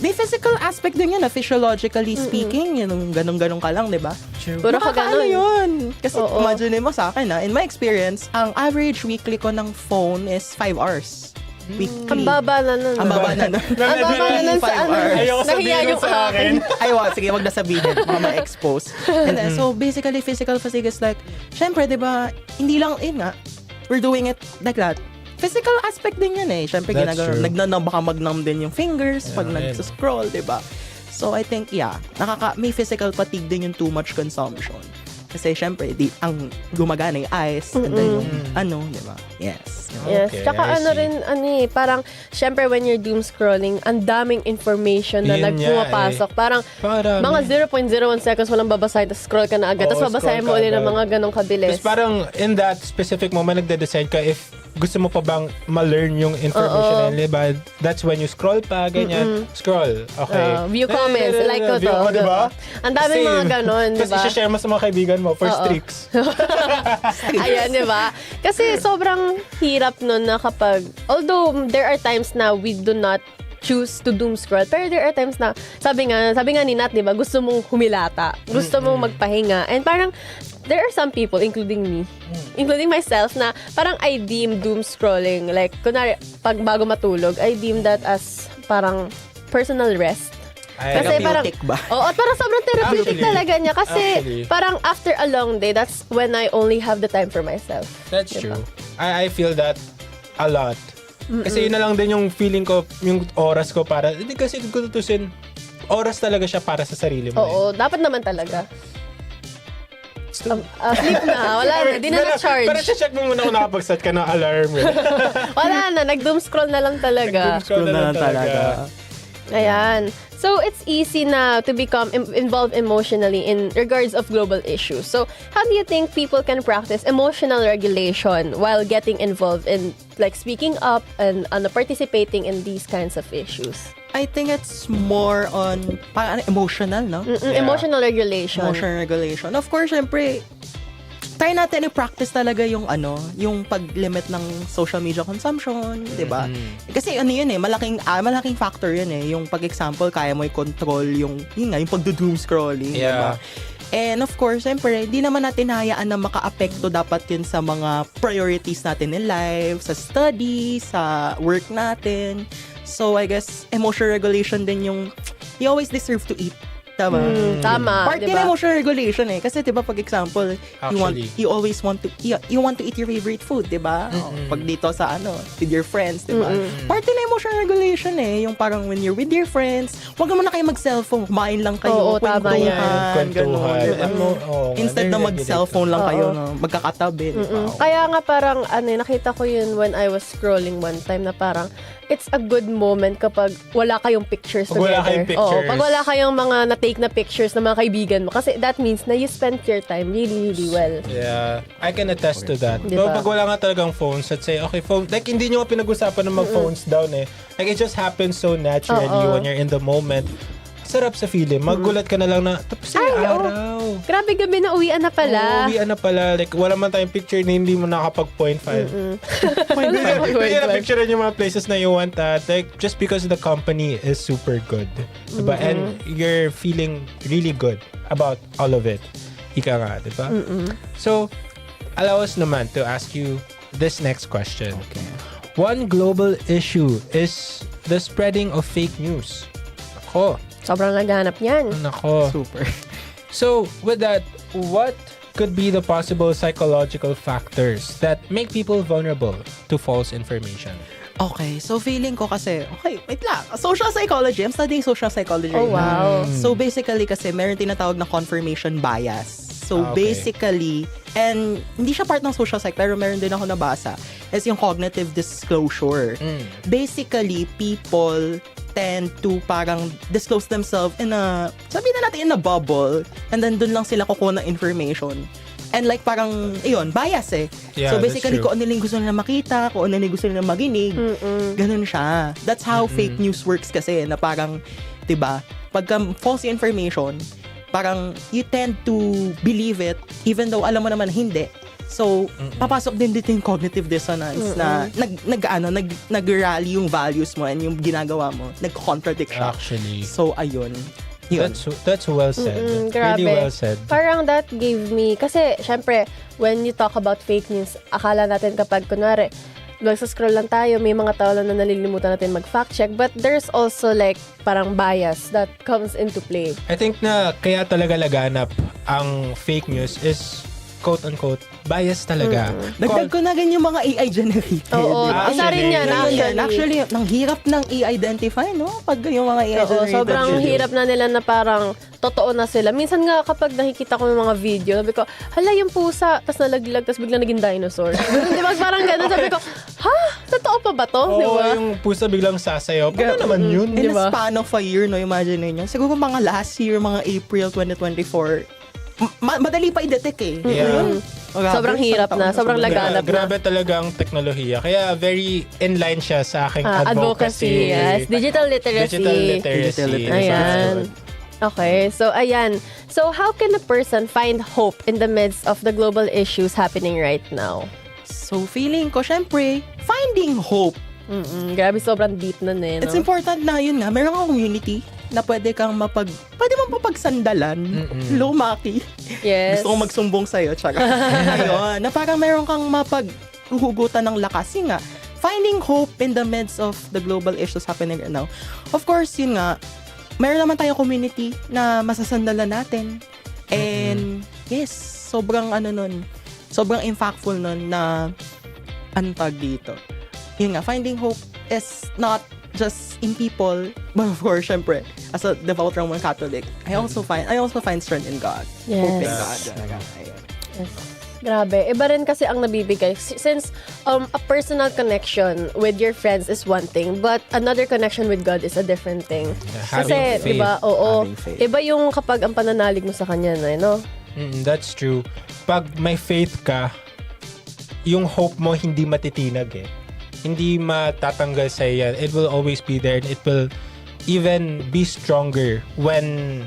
May physical aspect din yun, physiologically speaking, yung ganun-ganun ka lang, di ba? Puro ka ganun. Yun. Kasi imagine mo sa akin, in my experience, ang average weekly ko ng phone is 5 hours. Ang baba na nun. Ang baba na nun. Ang baba na nun sa ano. Ayoko sabihin Nahiya sa akin. Ay, sige, wag na sabihin. Baka ma-expose. And then, so basically, physical fatigue is like, syempre, di ba, hindi lang, nga, we're doing it like that. Physical aspect din yan eh. Syempre, nagnanam, baka magnam din yung fingers pag nag-scroll, di ba? So, I think, may physical fatigue din yung too much consumption. Kasi, syempre, ang gumagana yung eyes, and then yung, di ba? Yes. Yes. Okay, Tsaka parang, syempre, when you're doom scrolling, ang daming information na nagpumapasok. Parang, mga 0.01 seconds walang babasahin, tapos scroll ka na agad. Tapos babasahin mo ulit ng mga ganong kabilis. Tapos parang, in that specific moment, nagde-decide ka if gusto mo pa bang ma-learn yung information na ba? That's when you scroll pa, ganyan. Scroll. Okay. View comments. Like ko to. Diba? Ang daming mga ganon, diba? Tapos i-share mo sa mga kaibigan mo for streaks. Ayan, diba? Kasi sobrang hirap nun na kapag, although there are times na we do not choose to doom scroll, pero there are times na, sabi nga ni Nat, diba, gusto mong humilata, gusto mong magpahinga, and parang, there are some people, including me, including myself, na parang I deem doom scrolling, like, kunwari, pag bago matulog, I deem that as parang personal rest. Kasi parang, parang sobrang therapeutic talaga niya. Kasi parang after a long day, that's when I only have the time for myself. That's true. I feel that a lot. Kasi yun na lang din yung feeling ko, yung oras ko para, hindi kasi kung tutusin, oras talaga siya para sa sarili mo. Oo, dapat naman talaga. Sleep na. Wala na. Di na na-charge. Pero check mo muna kung nakapag-set ka ng alarm. Wala na. Nag-doom scroll na lang talaga. Nag-doom scroll na lang talaga. Ayan. So, it's easy na to become involved emotionally in regards of global issues. So, how do you think people can practice emotional regulation while getting involved in, like, speaking up and participating in these kinds of issues? I think it's more on emotional, no? Emotional regulation. Emotional regulation. Of course, syempre, try natin i-practice talaga yung yung pag-limit ng social media consumption, 'di ba? Kasi yun malaking factor yun eh. Yung pag-example, kaya mo i-control yung pag-doom scrolling, 'di ba? And of course, syempre, di naman natin hayaan na maka-apekto dapat yun sa mga priorities natin in life, sa study, sa work natin. So, I guess, emotional regulation din yung you always deserve to eat. Tama. Tama. Part diba? Emotional regulation eh. Kasi diba, pag example, you always want to eat your favorite food, diba? Pag dito sa with your friends, diba? Part na emotional regulation eh. Yung parang when you're with your friends, wag mo na kayo mag-cellphone, kumain lang kayo, kwentuhan, gano'n. Instead na mag-cellphone lang kayo, magkakatabi. Kaya nga parang, nakita ko yun when I was scrolling one time na parang, it's a good moment kapag wala kayong pictures together. Pag wala kayong mga na-take na pictures ng mga kaibigan mo. Kasi that means na you spent your time really, really well. Yeah. I can attest to that. Diba? Pag wala nga talagang phones, let's say, okay, phone, like hindi nyo pinag-usapan na mag-phones down eh. Like it just happens so naturally when you're in the moment. Sarap sa feeling. Magulat ka na lang na, tapos yung araw. Grabe, gabi na uwian na pala. Uwian na pala. Like, wala man tayong picture na hindi mo nakapag-point 5. Hindi na picture yung mga places na you want at. Like, just because the company is super good. Diba? And you're feeling really good about all of it. Ika nga, diba? So, allow us naman to ask you this next question. Okay. One global issue is the spreading of fake news. Ako. Sobrang naghanap yan. Nako. Super. So, with that, what could be the possible psychological factors that make people vulnerable to false information? Okay, so feeling ko kasi, wait lang. Social psychology. I'm studying social psychology. Oh, wow. So basically kasi, meron tinatawag na confirmation bias. So basically, and hindi siya part ng social psych, pero meron din ako nabasa, is yung cognitive disclosure. Basically, people tend to parang disclose themselves in a, sabihin na natin in a bubble, and then dun lang sila kukuha ng information. And like parang, bias eh. Yeah, so basically, kung ano yung gusto nila makita, kung ano yung gusto nila maginig, ganun siya. That's how fake news works kasi, na parang, diba, pagka false information, parang you tend to believe it, even though alam mo naman hindi. So, papasok din dito yung cognitive dissonance na nag-rally yung values mo and yung ginagawa mo, nag-contradict siya. Actually. So, ayun. That's well said. Grabe. Really well said. Parang that gave me, kasi syempre, when you talk about fake news, akala natin kapag kunwari, Scroll lang tayo, may mga tao lang na nalilimutan natin mag-fact check, but there's also like parang bias that comes into play. I think na kaya talaga laganap ang fake news is quote-unquote bias talaga. Dagdag ko na ganyan yung mga AI generated. Oo, isa rin yan actually. Nang hirap ng i-identify, no? Pag yung mga AI generated. Sobrang hirap na nila na parang totoo na sila. Minsan nga kapag nakikita ko yung mga video, sabi ko, hala yung pusa, tas nalaglag, tas biglang naging dinosaur. Di ba parang gano'n? Sabi ko, ha? Totoo pa ba to? Oo, diba? yung pusa biglang sasayaw. Paano naman yun? In a span of a year, no? Imagine nyo. Siguro mga last year, mga April 2024, madali pa i-detect eh. Yeah. Sobrang hirap na. Sobrang laganap na. Grabe talagang teknolohiya. Kaya very in line siya sa aking advocacy. Yes. Digital literacy. Ayan. Okay. So, ayan. So, how can a person find hope in the midst of the global issues happening right now? So, feeling ko, syempre, finding hope. Grabe, sobrang deep nun eh. No? It's important na yun nga. Meron kang community na pwede mong papagsandalan. Lumaki. Yes. Gusto kong magsumbong sa'yo. Ayun. Na parang meron kang mapaghuhugutan ng lakas. Yun nga. Finding hope in the midst of the global issues happening right now. Of course, yun nga. Meron naman tayong community na masasandalan natin. And yes, sobrang sobrang impactful nun na antag dito. Yun nga, finding hope is not just in people, but of course, syempre, as a devout Roman Catholic, I also find strength in God. Yes. Hope in God. Yes. Grabe. Iba rin kasi ang nabibigay. Since a personal connection with your friends is one thing, but another connection with God is a different thing. Kasi, diba, iba yung kapag ang pananalig mo sa Kanya na, no? That's true. Pag may faith ka, yung hope mo hindi matitinag eh. Hindi matatanggal sa yan. It will always be there and it will even be stronger when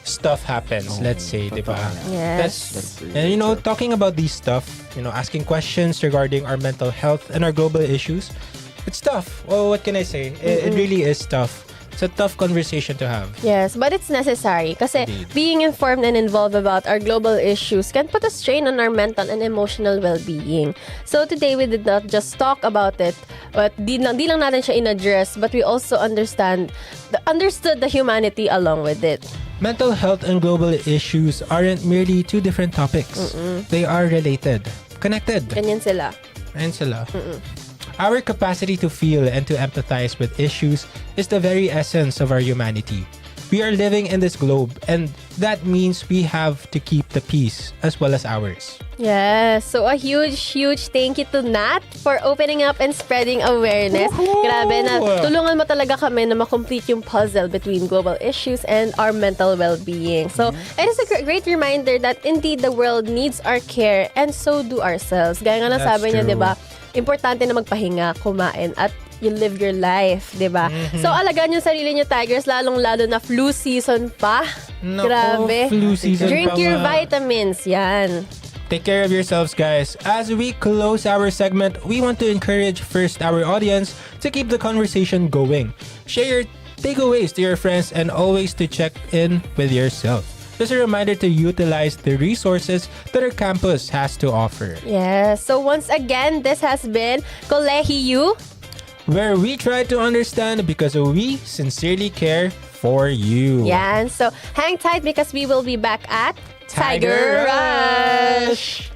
stuff happens, let's say, diba? Yes. And talking about these stuff, asking questions regarding our mental health and our global issues, it's tough. Well, what can I say? It really is tough. It's a tough conversation to have. Yes, but it's necessary kasi being informed and involved about our global issues can put a strain on our mental and emotional well-being. So today we did not just talk about it, but di lang natin siya in-address, but we also understood the humanity along with it. Mental health and global issues aren't merely two different topics. They are related, connected. Ganyan sila. Our capacity to feel and to empathize with issues is the very essence of our humanity. We are living in this globe, and that means we have to keep the peace as well as ours. Yes. So a huge thank you to Nat for opening up and spreading awareness. Grabe na. Tulungan mo talaga kami na makomplete yung puzzle between global issues and our mental well-being. So it is a great reminder that indeed the world needs our care and so do ourselves. Gaya nga nasabi niya, di ba? Importante na magpahinga, kumain, at you live your life, di ba? So, alagaan yung sarili niyo, Tigers, lalong-lalo na flu season pa. Grabe. Flu season Drink pa your nga. vitamins, yan. Take care of yourselves, guys. As we close our segment, we want to encourage first our audience to keep the conversation going. Share your takeaways to your friends and always to check in with yourself. Just a reminder to utilize the resources that our campus has to offer. Yes. So once again, this has been Kolehi-U, where we try to understand because we sincerely care for you. Yan. So hang tight because we will be back at Tiger Rush.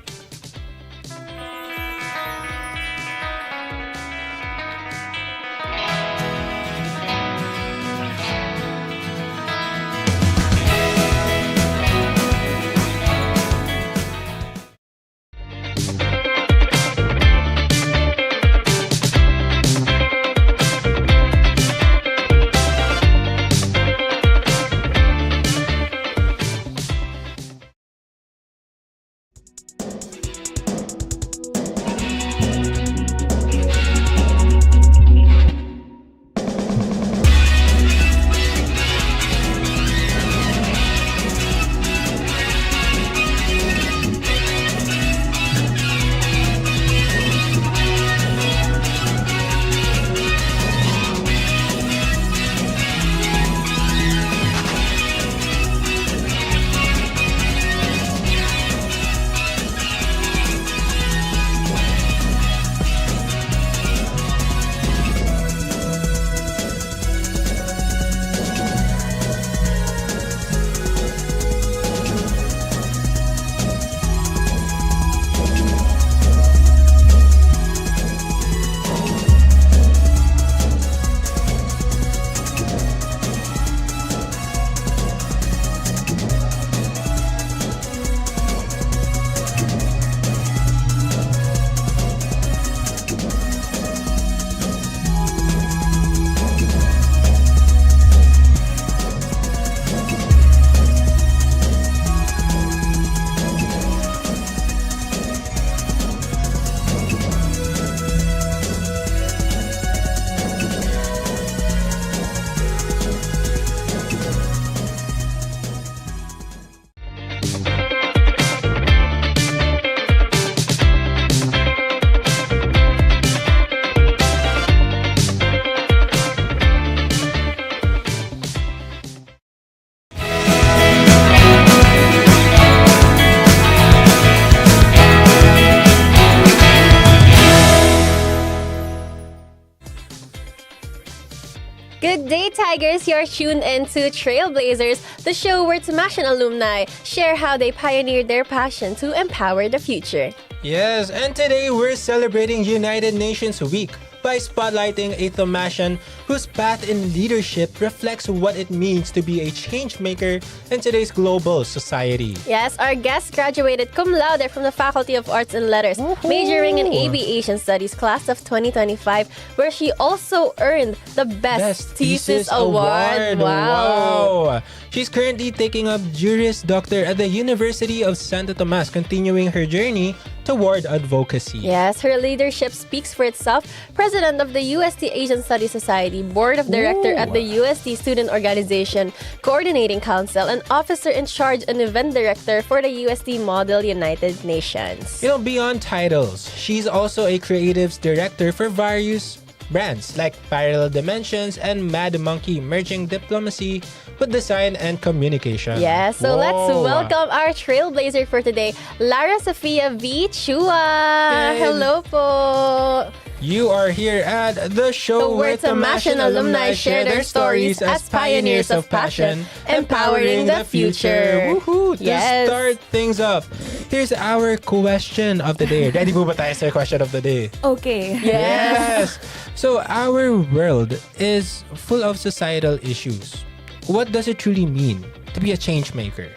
Tigers, you're tuned into Trailblazers, the show where Tamashan alumni share how they pioneered their passion to empower the future. Yes, and today we're celebrating United Nations Week by spotlighting a Tamashan whose path in leadership reflects what it means to be a change maker in today's global society. Yes, our guest graduated cum laude from the Faculty of Arts and Letters, majoring in Aviation Studies class of 2025, where she also earned the Best Thesis Award. Wow! She's currently taking up Juris Doctor at the University of Santo Tomas, continuing her journey toward advocacy. Yes, her leadership speaks for itself. President of the UST Asian Studies Society, Board of Director at the UST Student Organization, Coordinating Council, and Officer in Charge and Event Director for the UST Model United Nations. You know, beyond titles, she's also a creatives director for various brands like Parallel Dimensions and Mad Monkey, merging diplomacy with design and communication. Yeah, so let's welcome our trailblazer for today, Lara Sofia V. Chua. Yay. Hello po. You are here at the show where Tamashan alumni share their stories as pioneers of passion, empowering the future. Woohoo! Yes. To start things up, here's our question of the day. Ready po ba tayo sa question of the day? Okay. Yes! So, our world is full of societal issues. What does it truly mean to be a change maker?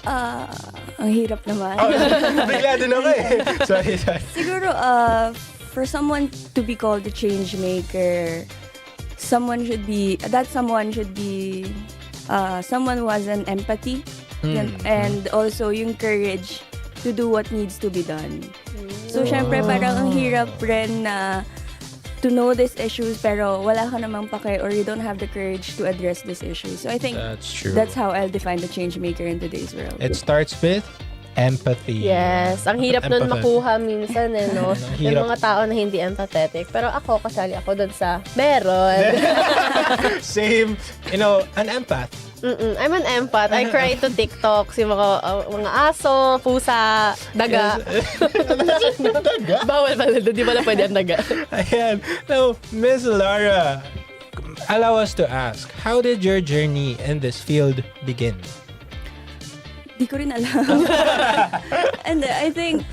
Ang hirap naman. Bigla din ako eh. Sorry. Siguro, for someone to be called a change maker, someone should be someone who has an empathy and also yung courage to do what needs to be done. So, syempre, parang ang hirap rin na to know these issues pero wala ka namang pake or you don't have the courage to address these issues. So I think that's true. That's how I'll define the change maker in today's world. It starts with empathy. Yes, ang hirap nun makuha minsan eh, no? Yung mga tao na hindi empathetic. Pero ako, kasali ako dun sa meron. Same. You know, an empath. I'm an empath. I cry to TikToks, yung mga aso, pusa, daga. Daga? Bawal pala doon, di pala pwede ang daga. Ayan. Now, Miss Lara, allow us to ask, how did your journey in this field begin? Di ko rin alam. And I think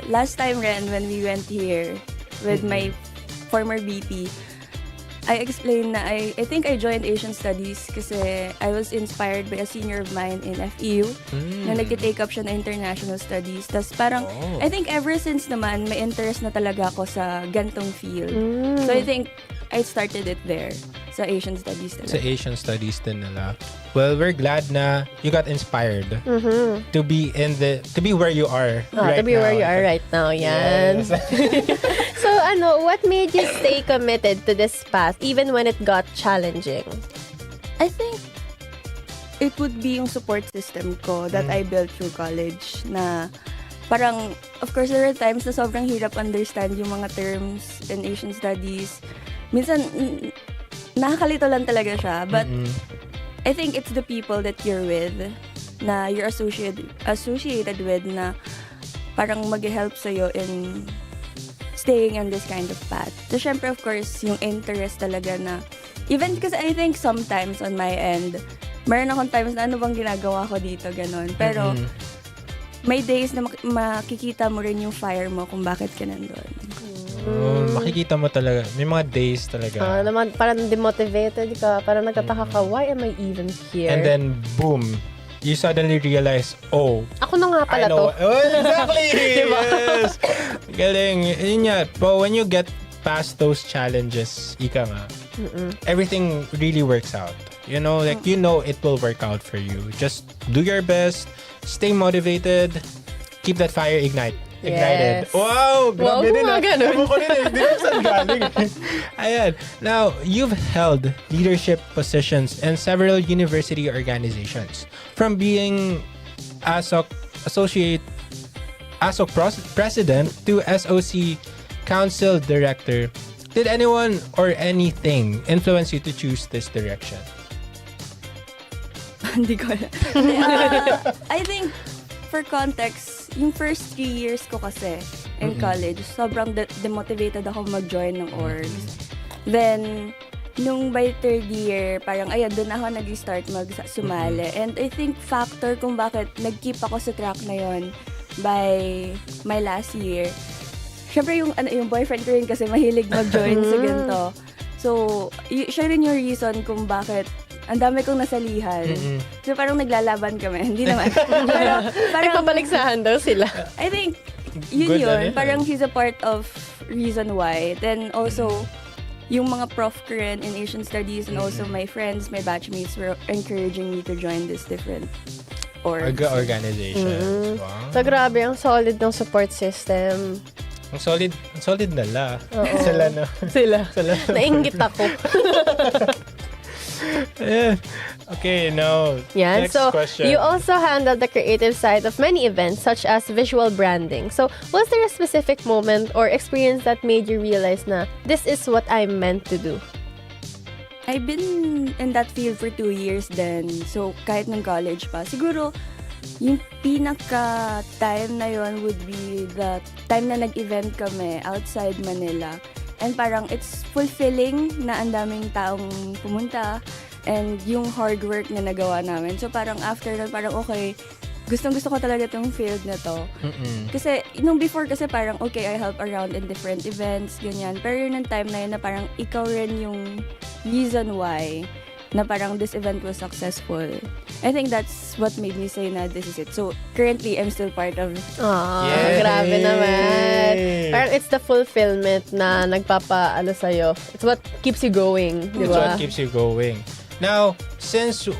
last time rin when we went here with my former BP, I explained na I think I joined Asian Studies kasi I was inspired by a senior of mine in FEU na nag-take up siya na international studies. Tas parang, I think ever since naman, may interest na talaga ako sa gantong field. So I think I started it there, sa Asian Studies talaga. Sa Asian Studies din nila. Well, we're glad na you got inspired to be where you are right now. To be where you are right now, yan. Yes. So, what made you stay committed to this path even when it got challenging? I think it would be yung support system ko that I built through college na parang, of course, there are times na sobrang hirap understand yung mga terms in Asian Studies. Minsan, nakakalito lang talaga siya. But I think it's the people that you're with, na you're associated with, na parang mag-help sa'yo in staying on this kind of path. So, syempre, of course, yung interest talaga na, even because I think sometimes on my end, meron akong times na ano bang ginagawa ko dito, ganun. Pero, may days na makikita mo rin yung fire mo kung bakit ka nandun. Makikita mo talaga. May mga days talaga. Naman, parang demotivated ka. Parang nagtataka ka, why am I even here? And then, boom. You suddenly realize, oh, ako na nga pala to. Oh, exactly! Diba? Yes! Galing. Yun nga. But when you get past those challenges, ika nga, everything really works out. You know, like, you know it will work out for you. Just do your best, stay motivated, keep that fire ignited. Yes. Wow! Grabe din. Ganun. Ako din. Hindi na saan galing. Ayan. Now, you've held leadership positions in several university organizations. From being ASOC President to SOC Council Director. Did anyone or anything influence you to choose this direction? Hindi ko alam. I think, for context, yung first 3 years ko kasi in college, sobrang demotivated ako mag-join ng orgs. Then, nung by third year, parang ayan, doon ako nag-start sumali. And I think factor kung bakit nag-keep ako sa track na yon by my last year. Siyempre yung boyfriend ko rin kasi mahilig mag-join sa ganito. So, siya rin yung reason kung bakit ang dami kong nasalihan. So, parang naglalaban kami. Hindi naman. Pero, parang pabaligsahan daw sila. I think, yun. Parang he's a part of reason why. Then also, yung mga prof ko rin in Asian Studies and also my friends, my batchmates were encouraging me to join this different organizations. Wow. So, grabe, ang solid ng support system. Ang solid nila. Sila. Nainggit ako. Okay, now, next so question. You also handle the creative side of many events, such as visual branding. So, was there a specific moment or experience that made you realize na this is what I'm meant to do? I've been in that field for 2 years then. So, kahit nung college pa. Siguro, yung pinaka-time na yon would be the time na nag-event kami outside Manila. And parang it's fulfilling na ang daming taong pumunta and yung hard work na nagawa namin. So parang after that, parang okay, gustong-gusto ko talaga itong field na to. Kasi, nung before kasi parang okay, I help around in different events, ganyan. Pero yun ang time na yun na parang ikaw rin yung reason why na parang this event was successful. I think that's what made me say na this is it. So, currently, I'm still part of it. Grabe naman. Parang it's the fulfillment na nagpapaano sa'yo. It's what keeps you going, di ba? It's what keeps you going. Now, since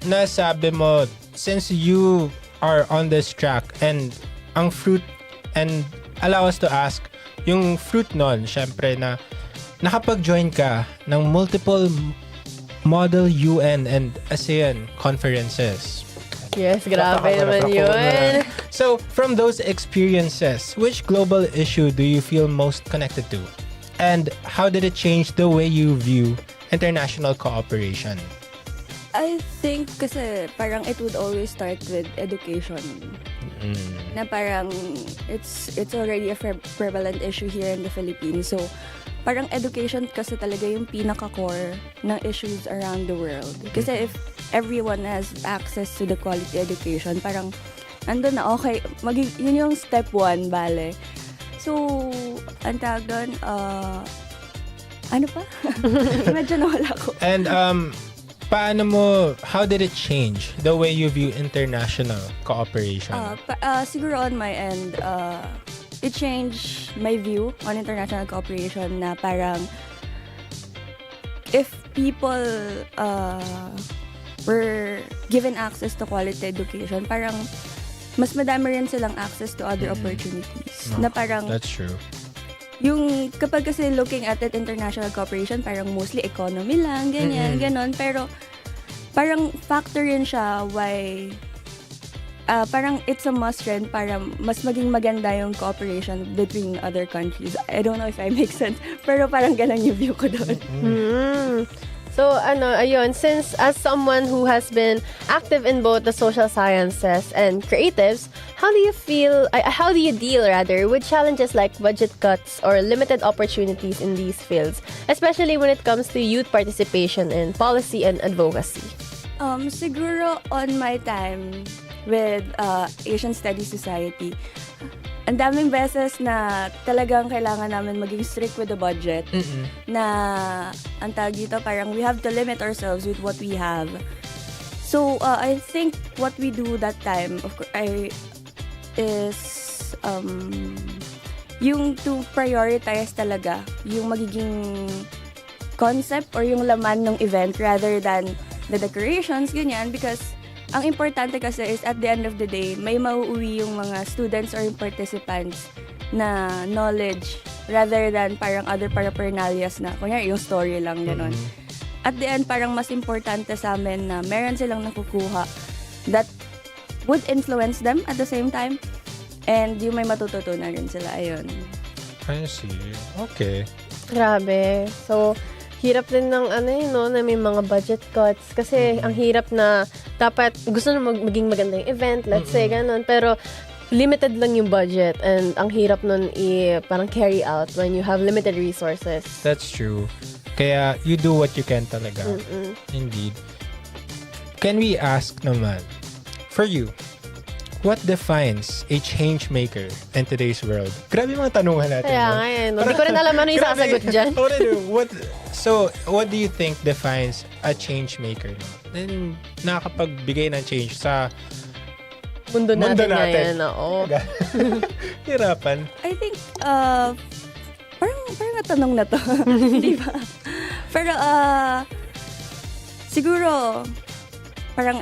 nasabi mo, since you are on this track and ang fruit, and allow us to ask, yung fruit nun, syempre na nakapag-join ka ng multiple Model UN and ASEAN conferences. Yes, grabe naman yun. So, from those experiences, which global issue do you feel most connected to? And how did it change the way you view international cooperation? I think kasi parang it would always start with education. Na parang it's already a prevalent issue here in the Philippines. So, parang education kasi talaga yung pinaka-core ng issues around the world. Kasi if everyone has access to the quality education, parang andun na, okay, yun yung step 1, bale. So, ang tawag doon, ano pa? Medyo nawala ko. And, how did it change the way you view international cooperation? Siguro on my end, it changed my view on international cooperation na parang if people were given access to quality education, parang mas madami rin silang access to other opportunities. Na parang, that's true. Yung kapag kasi looking at it, international cooperation, parang mostly economy lang, ganyan, ganon. Pero parang factor yun siya why parang it's a must rin para mas maging maganda yung cooperation between other countries. I don't know if I make sense, pero parang ganun yung view ko doon. So, ayun, since as someone who has been active in both the social sciences and creatives, how do you deal with challenges like budget cuts or limited opportunities in these fields, especially when it comes to youth participation in policy and advocacy? Siguro on my time with Asian Studies Society, ang daming beses na talagang kailangan namin maging strict with the budget. Na, ang tawag dito, parang we have to limit ourselves with what we have. So, I think what we do that time, of course, is yung to prioritize talaga yung magiging concept or yung laman ng event rather than the decorations, ganyan, because ang importante kasi is at the end of the day, may mauuwi yung mga students or yung participants na knowledge rather than parang other paraphernalias na, kunyari yung story lang, gano'n. At the end, parang mas importante sa amin na meron silang nakukuha that would influence them at the same time and yung may matututunan rin sila, ayun. I see. Okay. Grabe. So, hirap din ng na may mga budget cuts kasi ang hirap na dapat gusto na maging maganda yung event, let's say ganun, pero limited lang yung budget and ang hirap nun parang carry out when you have limited resources. That's true. Kaya you do what you can talaga. Indeed. Can we ask naman, for you, what defines a change maker in today's world? Grabe mga tanungan natin. Kaya nga yun. Hindi ko rin alam ano yung sasagot dyan. So, what do you think defines a change maker? Then, nakakapagbigay ng change sa mundo natin. Ngayon. Oo. Hirapan. I think, parang natanong na to. Di ba? Pero, siguro, parang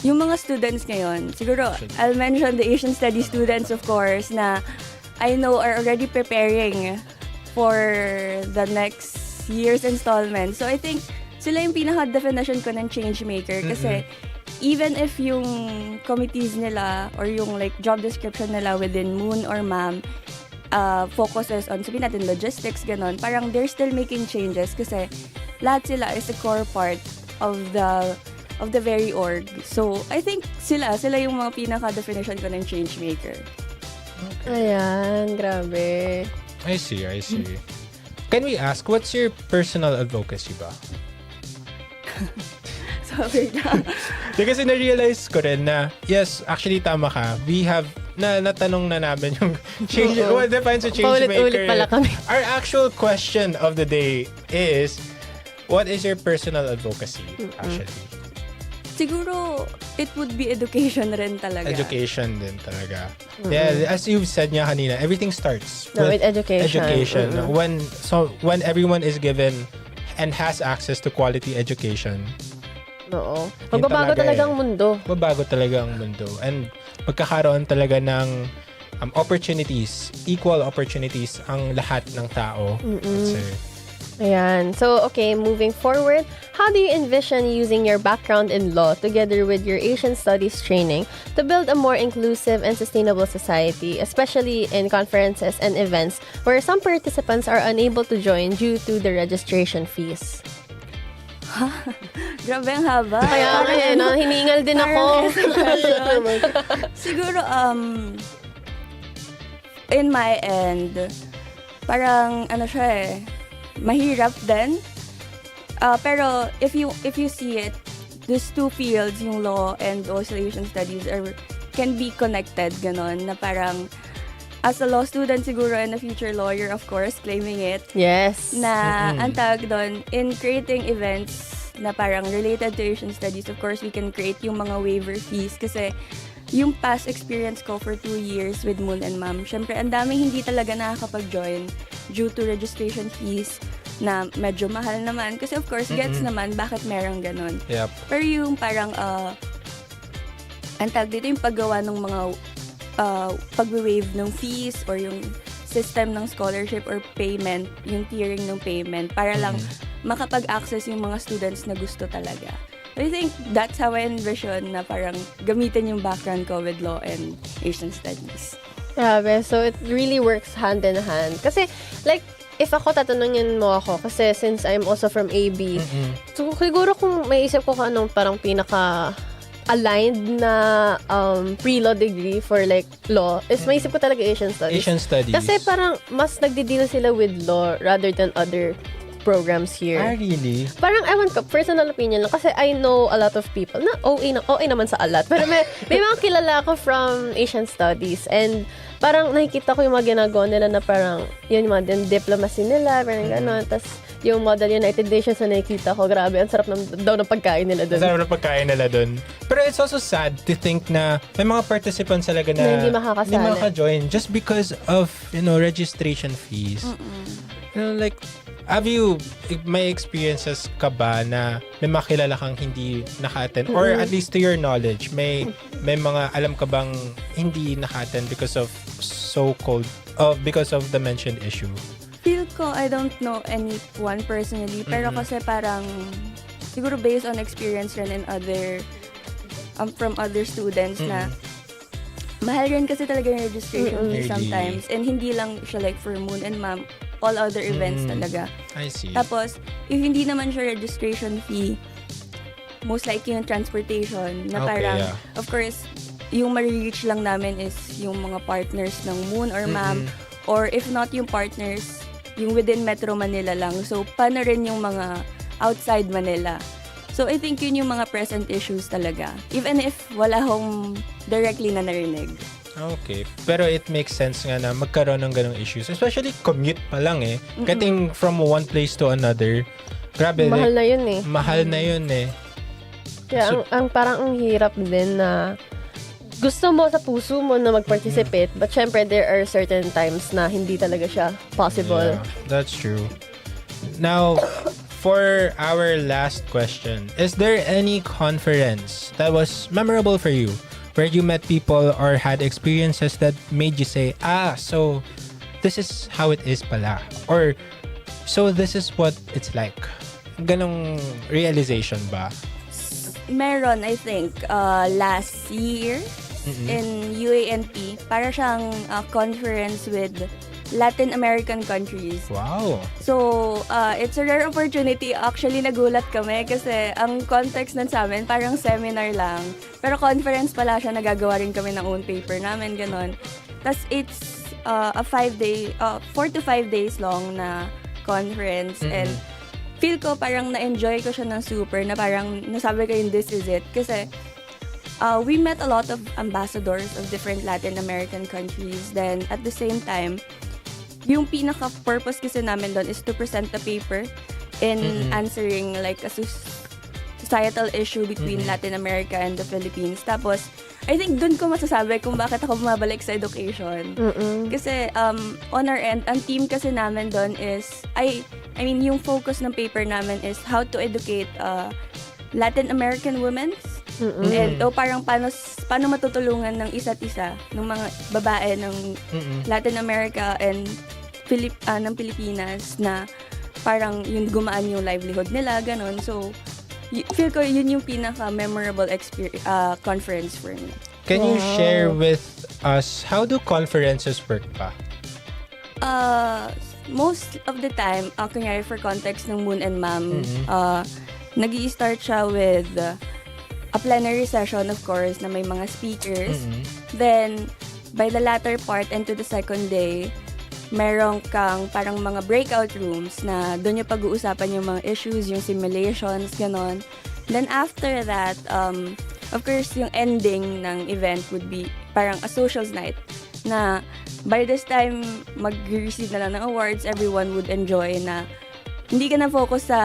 yung mga students ngayon, siguro, I'll mention the Asian Studies students, of course, na I know are already preparing for the next year's installment. So, I think, sila yung pinaka-definition ko ng change maker. Kasi, even if yung committees nila or yung like job description nila within Moon or MAM focuses on, sabihin natin, logistics, ganon, parang they're still making changes kasi lahat sila is a core part of the very org. So, I think sila yung mga pinaka-definition ko ng change maker. Ayan, grabe. I see. Can we ask, what's your personal advocacy ba? Sorry lang. Kasi na-realize ko rin na, yes, actually tama ka. We have, natanong na namin yung change, what defines a change maker. Paulit-ulit pala kami. Our actual question of the day is, what is your personal advocacy, actually? Siguro, it would be education rin talaga. Education din talaga. Yeah, as you've said nga kanina, everything starts with education. When everyone is given and has access to quality education, oo. Magbabago talaga ang mundo. Magbabago talaga ang mundo. And magkakaroon talaga ng opportunities, equal opportunities ang lahat ng tao. Ayan. So, okay, moving forward, how do you envision using your background in law together with your Asian Studies training to build a more inclusive and sustainable society, especially in conferences and events where some participants are unable to join due to the registration fees? Grabe ang haba. Kaya hiningal din ako. Siguro, in my end, parang mahirap din. Pero if you see it, these two fields, yung law and also Asian Studies, can be connected, ganon, na parang as a law student siguro and a future lawyer, of course, claiming it. Yes. Na ang tawag doon, in creating events na parang related to Asian Studies, of course, we can create yung mga waiver fees kasi yung past experience ko for 2 years with Moon and Ma'am, syempre, ang daming hindi talaga nakakapag-join due to registration fees na medyo mahal naman. Kasi of course, gets naman bakit merong ganon. Yep. Pero yung parang, ang tawag dito yung paggawa ng mga pag-waive ng fees or yung system ng scholarship or payment, yung tiering ng payment, para lang makapag-access yung mga students na gusto talaga. I think that's how I envision na parang gamitin yung background ko with law and Asian Studies. Grabe. So, it really works hand in hand. Kasi, like, if ako tatanungin mo ako, kasi since I'm also from AB, so siguro kung may isip ko anong parang pinaka-aligned na pre-law degree for like law, is may isip ko talaga Asian Studies. Asian Studies. Kasi parang mas nagdi-deal sila with law rather than other programs here. Ah, really? Parang, ewan ko, personal opinion lang. Kasi I know a lot of people na OA naman sa alat. Pero may mga kilala ako from Asian Studies. And parang nakikita ko yung mga ginagawa nila na parang, yun yung mga diplomacy nila, parang gano'n. Tapos yung Model United Nations na nakikita ko, grabe, ang sarap daw ng pagkain nila doon. Ang sarap ng pagkain nila doon. Pero it's also sad to think na may mga participants talaga na hindi makaka-join just because of, registration fees. Like, have you, may experiences ka ba na may makilala kang hindi naka-attend? Or at least to your knowledge, may mga alam ka bang hindi naka-attend because of because of the mentioned issue? Feel ko, I don't know anyone personally, pero kasi parang, siguro based on experience rin in other, from other students na, mahal rin kasi talaga yung registration fee sometimes. And hindi lang siya like for Moon and Ma'am, all other events talaga. I see. Tapos, if hindi naman siya registration fee, most likely yung transportation, na parang, of course, yung ma-reach lang namin is yung mga partners ng Moon or Ma'am, or if not yung partners, yung within Metro Manila lang. So, paano rin yung mga outside Manila? So, I think yun yung mga present issues talaga. Even if wala akong directly na narinig. Okay. Pero it makes sense nga na magkaroon ng ganong issues. Especially commute pa lang eh. Getting from one place to another. Grabe. Mahal na yun eh. Mahal na yun eh. Kaya ang parang ang hirap din na gusto mo sa puso mo na mag-participate, but syempre there are certain times na hindi talaga siya possible. Yeah, that's true. Now, for our last question, is there any conference that was memorable for you, where you met people or had experiences that made you say, so this is how it is pala, or so this is what it's like? Ganong realization ba? Meron, I think, last year in UANP, para siyang conference with Latin American countries. Wow! So, it's a rare opportunity. Actually, nagulat kami kasi ang context nun sa amin, parang seminar lang. Pero conference pala siya, nagagawa rin kami ng own paper namin, ganon. Tapos, it's a 4 to 5 days long na conference. And feel ko parang na-enjoy ko siya ng super, na parang nasabi ko yung this is it. Kasi, we met a lot of ambassadors of different Latin American countries. Then, at the same time, yung pinaka-purpose kasi namin doon is to present the paper in answering like a societal issue between Latin America and the Philippines. Tapos, I think doon ko masasabi kung bakit ako bumabalik sa education. Kasi, on our end, ang team kasi namin doon is, I mean, yung focus ng paper namin is how to educate Latin American women. And parang paano matutulungan ng isa't isa ng mga babae ng Latin America and ng Pilipinas na parang yun gumaan yung livelihood nila, ganon. So, feel ko yun yung pinaka-memorable conference for me. Can you share with us, how do conferences work pa? Most of the time, kunyari for context ng Moon and Ma'am, nag-i-start siya with a plenary session, of course, na may mga speakers. Then, by the latter part and to the second day, meron kang parang mga breakout rooms na doon yung pag-uusapan yung mga issues, yung simulations, ganon. Then, after that, of course, yung ending ng event would be parang a socials night na by this time, mag-receive na lang ng awards, everyone would enjoy na hindi ka na focus sa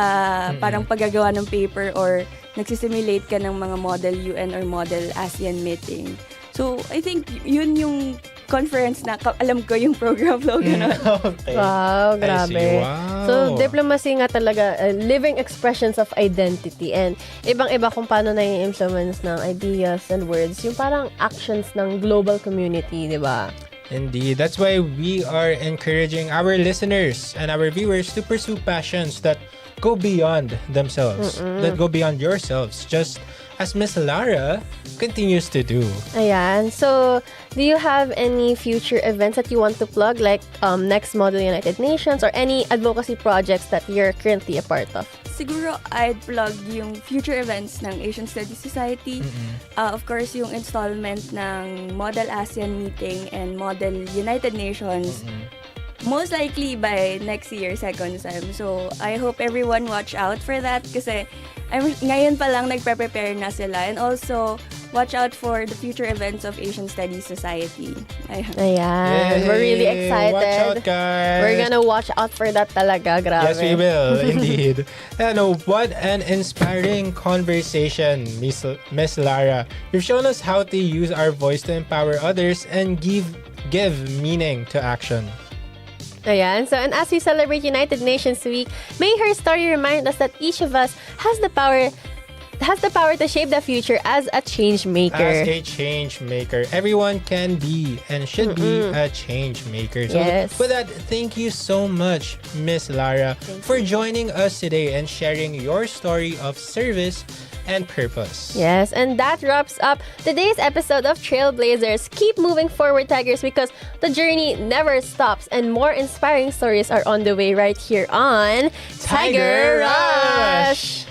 parang paggagawa ng paper or nagsisimulate ka ng mga model UN or model ASEAN meeting. So, I think yun yung conference na alam ko yung program flow, gano'n. Okay. Wow, grabe. Wow. So, diplomacy nga talaga, living expressions of identity. And ibang-iba kung paano na-influence ng ideas and words, yung parang actions ng global community, di ba? Indeed. That's why we are encouraging our listeners and our viewers to pursue passions that go beyond themselves, that go beyond yourselves, just as Miss Lara continues to do. Ayan. So, do you have any future events that you want to plug, like next Model United Nations or any advocacy projects that you're currently a part of? Siguro, I'd plug yung future events ng Asian Studies Society. Of course, yung installment ng Model ASEAN meeting and Model United Nations. Most likely by next year, second sem. So, I hope everyone watch out for that kasi ngayon pa lang nagpe-prepare na sila. And also, watch out for the future events of Asian Studies Society. Ayan. We're really excited. Watch out, guys. We're gonna watch out for that talaga. Grabe. Yes, we will. Indeed. What an inspiring conversation, Miss Lara. You've shown us how to use our voice to empower others and give meaning to action. Ayan. So, and as we celebrate United Nations Week, may her story remind us that each of us has the power to shape the future as a change maker. As a change maker. Everyone can be and should be a change maker. So with that, thank you so much, Miss Lara, for joining us today and sharing your story of service and purpose. Yes, and that wraps up today's episode of Trailblazers. Keep moving forward, Tigers, because the journey never stops and more inspiring stories are on the way right here on Tiger Rush!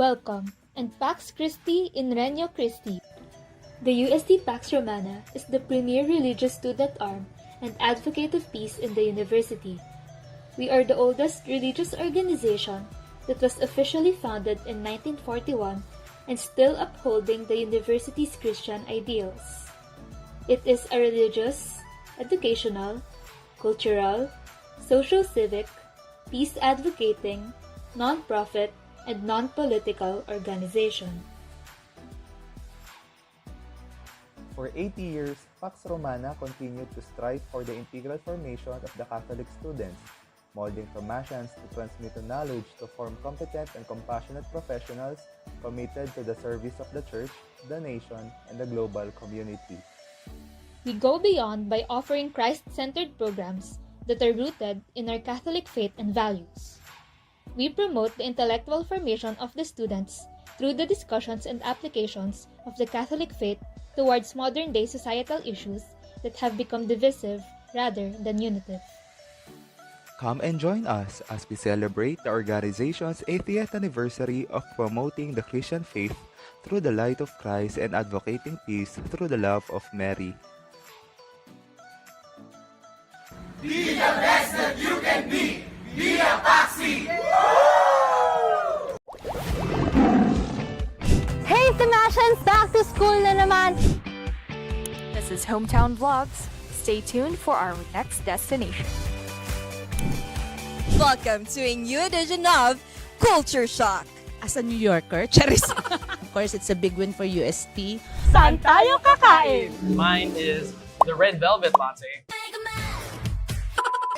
Welcome, and Pax Christi in Regno Christi. The UST Pax Romana is the premier religious student arm and advocate of peace in the university. We are the oldest religious organization that was officially founded in 1941 and still upholding the university's Christian ideals. It is a religious, educational, cultural, social-civic, peace-advocating, non-profit, and non-political organization. For 80 years, Pax Romana continued to strive for the integral formation of the Catholic students, molding Tomasians to transmit knowledge to form competent and compassionate professionals committed to the service of the Church, the nation, and the global community. We go beyond by offering Christ-centered programs that are rooted in our Catholic faith and values. We promote the intellectual formation of the students through the discussions and applications of the Catholic faith towards modern-day societal issues that have become divisive rather than unitive. Come and join us as we celebrate the organization's 80th anniversary of promoting the Christian faith through the light of Christ and advocating peace through the love of Mary. Be the best that you can be! Be a Paxi! Hey, Tamashans! Back to school na naman! This is Hometown Vlogs. Stay tuned for our next destination. Welcome to a new edition of Culture Shock. As a New Yorker, charis. Of course, it's a big win for UST. Saan tayo kakain? Mine is the red velvet latte.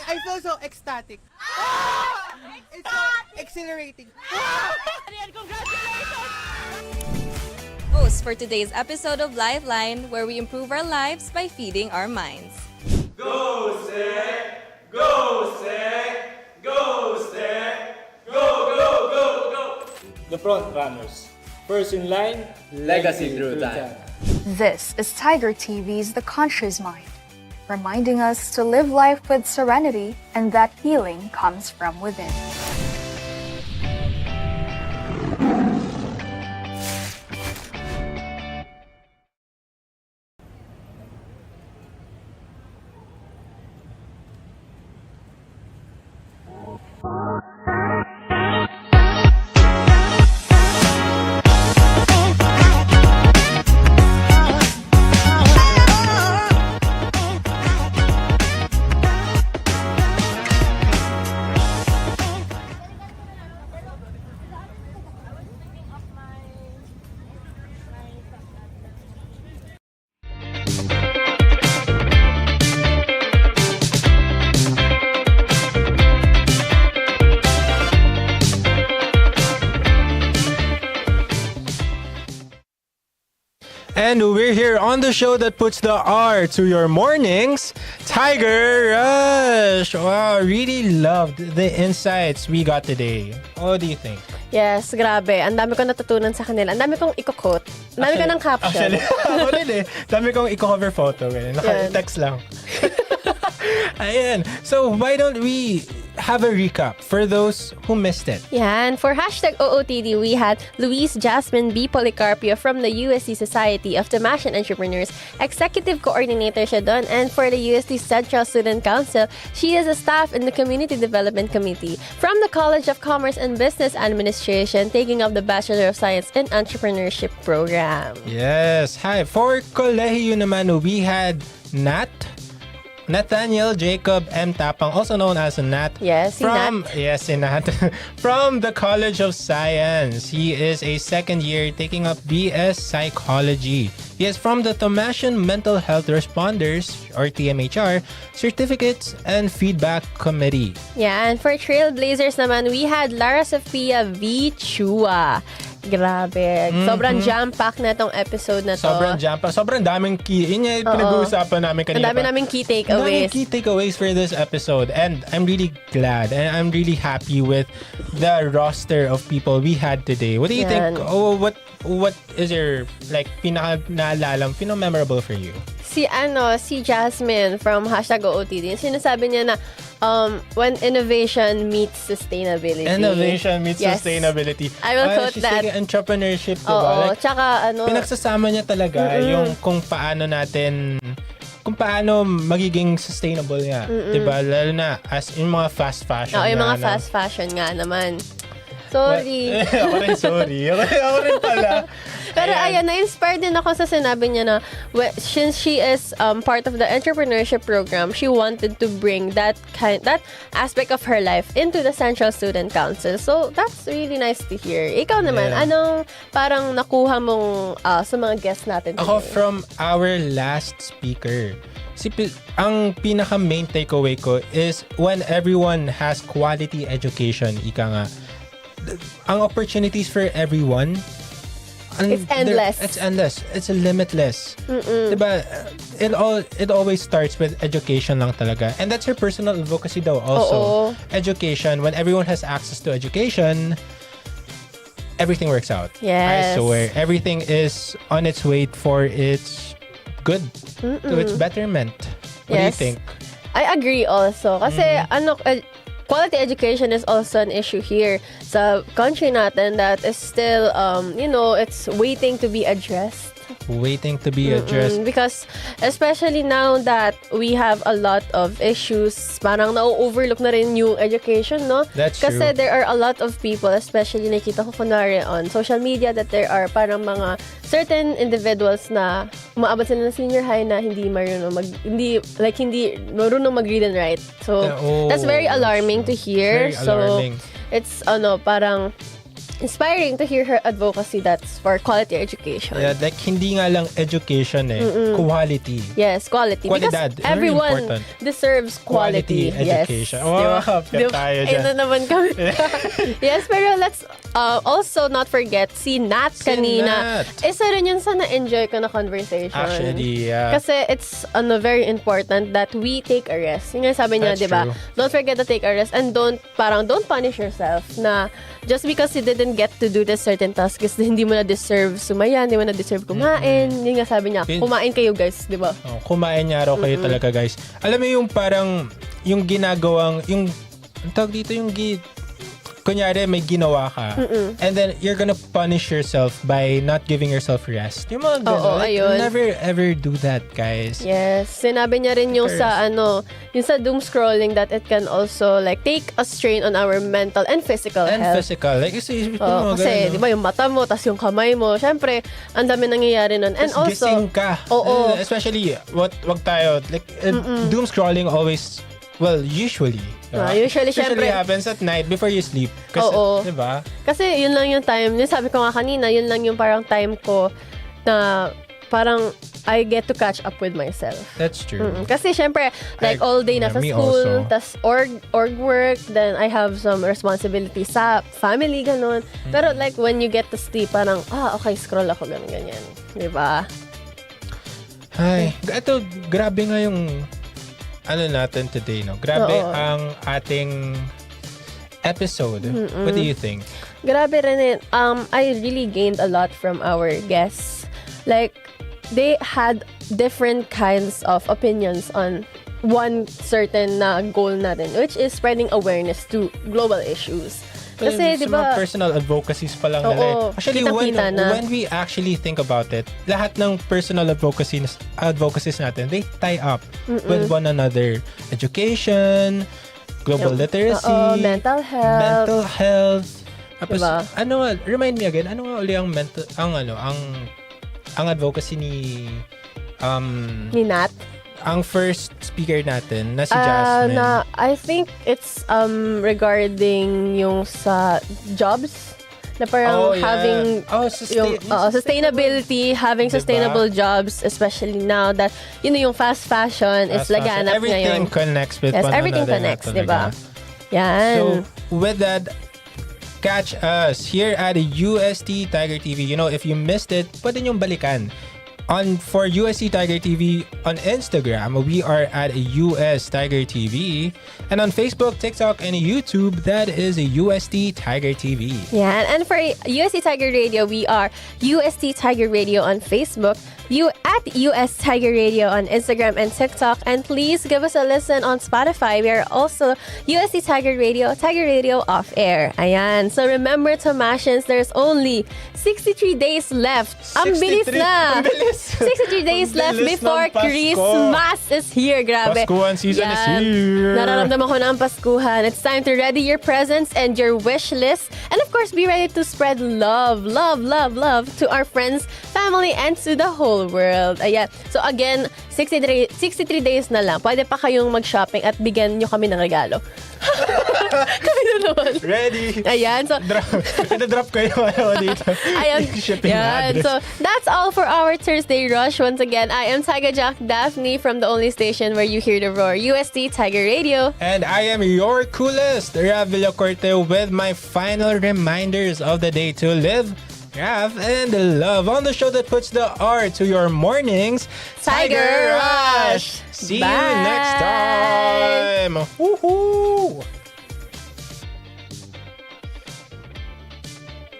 I feel so ecstatic. It's so exhilarating. Host for today's episode of Lifeline, where we improve our lives by feeding our minds. Go, Stick! Go, Stick! Go, Stick! Go, go, go, go! The front runners. First in line, legacy through time. This is Tiger TV's The Conscious Mind, reminding us to live life with serenity and that healing comes from within. And we're here on the show that puts the R to your mornings, Tiger Rush. Wow, really loved the insights we got today. What do you think? Yes, grabe. Ang dami ko natutunan sa kanila. Ang dami kong i-quote. Ang dami ko ng caption. Actually, ako rin eh. Dami kong i-cover photo. Naka-text lang. Ayan. So, why don't we have a recap for those who missed it? Yan. For hashtag OOTD, we had Louisse Jasmine B. Policarpio from the UST Society of Tamasian Entrepreneurs. Executive Coordinator siya doon. And for the UST Central Student Council, she is a staff in the Community Development Committee. From the College of Commerce and Business Administration, taking up the Bachelor of Science in Entrepreneurship program. Yes. Hi. For Kolehi-U naman, we had Nathaniel Jacob M, Tapang, also known as Nat. Yes, si Nat. From the College of Science. He is a second year taking up BS Psychology. He is from the Tomasian Mental Health Responders, or TMHR, Certificates and Feedback Committee. Yeah, and for Trailblazers naman, we had Lara Chua. Grabe. Sobrang jam-packed na itong episode na to. Sobrang jam-packed. Sobrang daming pinag-uusapan namin kanina. Ang dami naming key takeaways. Key takeaways for this episode. And I'm really glad and I'm really happy with the roster of people we had today. What do you think? What is your pinaka-naalala, pinaka-memorable for you? si Jasmine from #OOTD, sinasabi niya na when innovation meets sustainability. Innovation meets sustainability. I will quote she's that. saying entrepreneurship, diba? Oo, Like, tsaka pinagsasama niya talaga yung kung paano magiging sustainable nga. Diba? Lalo na as in mga fast fashion. Oo, yung mga fast fashion nga naman. Sorry. Ako rin, sorry. Ako rin pala. Pero ayan, na-inspired din ako sa sinabi niya na since she is part of the entrepreneurship program, she wanted to bring that aspect of her life into the Central Student Council. So, that's really nice to hear. Ikaw naman, anong parang nakuha mong sa mga guests natin today? Ako from our last speaker, ang pinaka main takeaway ko is when everyone has quality education, ika nga, ang opportunities for everyone, it's endless. It's endless. It's limitless. Diba? It always starts with education lang talaga. And that's her personal advocacy daw also. Education. When everyone has access to education, everything works out. Yes. I swear. Everything is on its way for its good. To its betterment. What do you think? I agree also. Kasi quality education is also an issue here sa country natin that is still, it's waiting to be addressed. Because especially now that we have a lot of issues, parang na-overlook na rin yung education, no? That's Kasi true. there are a lot of people, especially nakita ko kunwari on social media, that there are parang mga certain individuals na umaabot sila ng senior high na hindi marunong hindi marunong mag-read and write. So, that's very alarming to hear. Very alarming. So, it's parang inspiring to hear her advocacy that's for quality education. Yeah, like hindi nga lang education quality. Yes, quality. Qualidad. Because everyone deserves quality. Education. Yes. Wow, tayo dyan. Ayun na naman kami. Yes, pero let's also not forget si Nat kanina. Isa rin yun sa na-enjoy ko na conversation. Actually, yeah. Kasi it's very important that we take a rest. Yung nga sabi niya, di ba? Don't forget to take a rest and don't punish yourself na just because you didn't get to do this certain task kasi hindi mo na deserve sumaya, hindi mo na deserve kumain. Yung nga sabi niya, kumain kayo guys, di ba? Kumain niya raw kayo talaga guys. Alam mo yung parang yung ginagawang, yung tawag dito yung kunyari may ginawa ka and then you're gonna punish yourself by not giving yourself rest. Yung mga gano'n. Never ever do that, guys. Yes. Sinabi niya rin yung sa yung sa doom scrolling that it can also like take a strain on our mental and physical health. And physical. Like, kasi di ba yung mata mo, tas yung kamay mo, syempre, ang dami nangyayari nun. And also, gising ka. Especially, wag tayo, like, doom scrolling always, usually syempre happens at night before you sleep. Kasi, diba? Kasi yun lang yung time. Yung sabi ko nga kanina, yun lang yung parang time ko na parang I get to catch up with myself. That's true. Kasi syempre, like all day nasa school, tas org work, then I have some responsibility sa family, ganun. Pero like when you get to sleep, parang, okay, scroll ako, ganyan. Diba? Ay, ito, grabe nga yung natin today, no? Grabe ang ating episode. What do you think? Grabe rin I really gained a lot from our guests. Like, they had different kinds of opinions on one certain goal natin, which is spreading awareness to global issues. Kasi, di ba? Personal advocacies pa lang nila. Actually, when we actually think about it, lahat ng personal advocacies natin, they tie up with one another. Education, global literacy, mental health. Tapos, diba? Remind me again, ano nga uli ang ang advocacy ni Nat? Ang first speaker natin na si Jasmine. I think it's regarding yung sa jobs na parang having sustainability, having sustainable jobs, especially now that yung fast fashion is laganap ngayon. Everything connects with one another. Everything connects, diba? Yan. So, with that, catch us here at UST Tiger TV. If you missed it, pwede niyong balikan. For USC Tiger TV on Instagram, we are at US Tiger TV. And on Facebook, TikTok, and YouTube, that is a UST Tiger TV. Yeah, and for UST Tiger Radio, we are UST Tiger Radio on Facebook, at US Tiger Radio on Instagram and TikTok. And please give us a listen on Spotify. We are also UST Tiger Radio off air. Ayan. So remember, Tomasians, there's only 63 days left. Ang bilis na! 63 days left before Christmas is here. Grabe. Paskuhan season is here. Nararamdaman ko na ang Paskuhan. It's time to ready your presents and your wish list. And of course, be ready to spread love to our friends, family, and to the whole world. Ayan. So again, 63 days na lang. Pwede pa kayong mag-shopping at bigyan nyo kami ng regalo. Kami na naman. Ready. Ayan. So, drop kayo dito. Ayan. Shipping address. So, that's all for our Thursday Rush. Once again, I am Tiger Jock Daphne from the only station where you hear the roar, UST Tiger Radio. And I am your coolest, Villacorte, with my final reminders of the day to live, laugh, and love on the show that puts the R to your mornings, Tiger Rush. See you next time. Woohoo!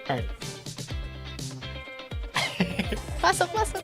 Alright. Pasok.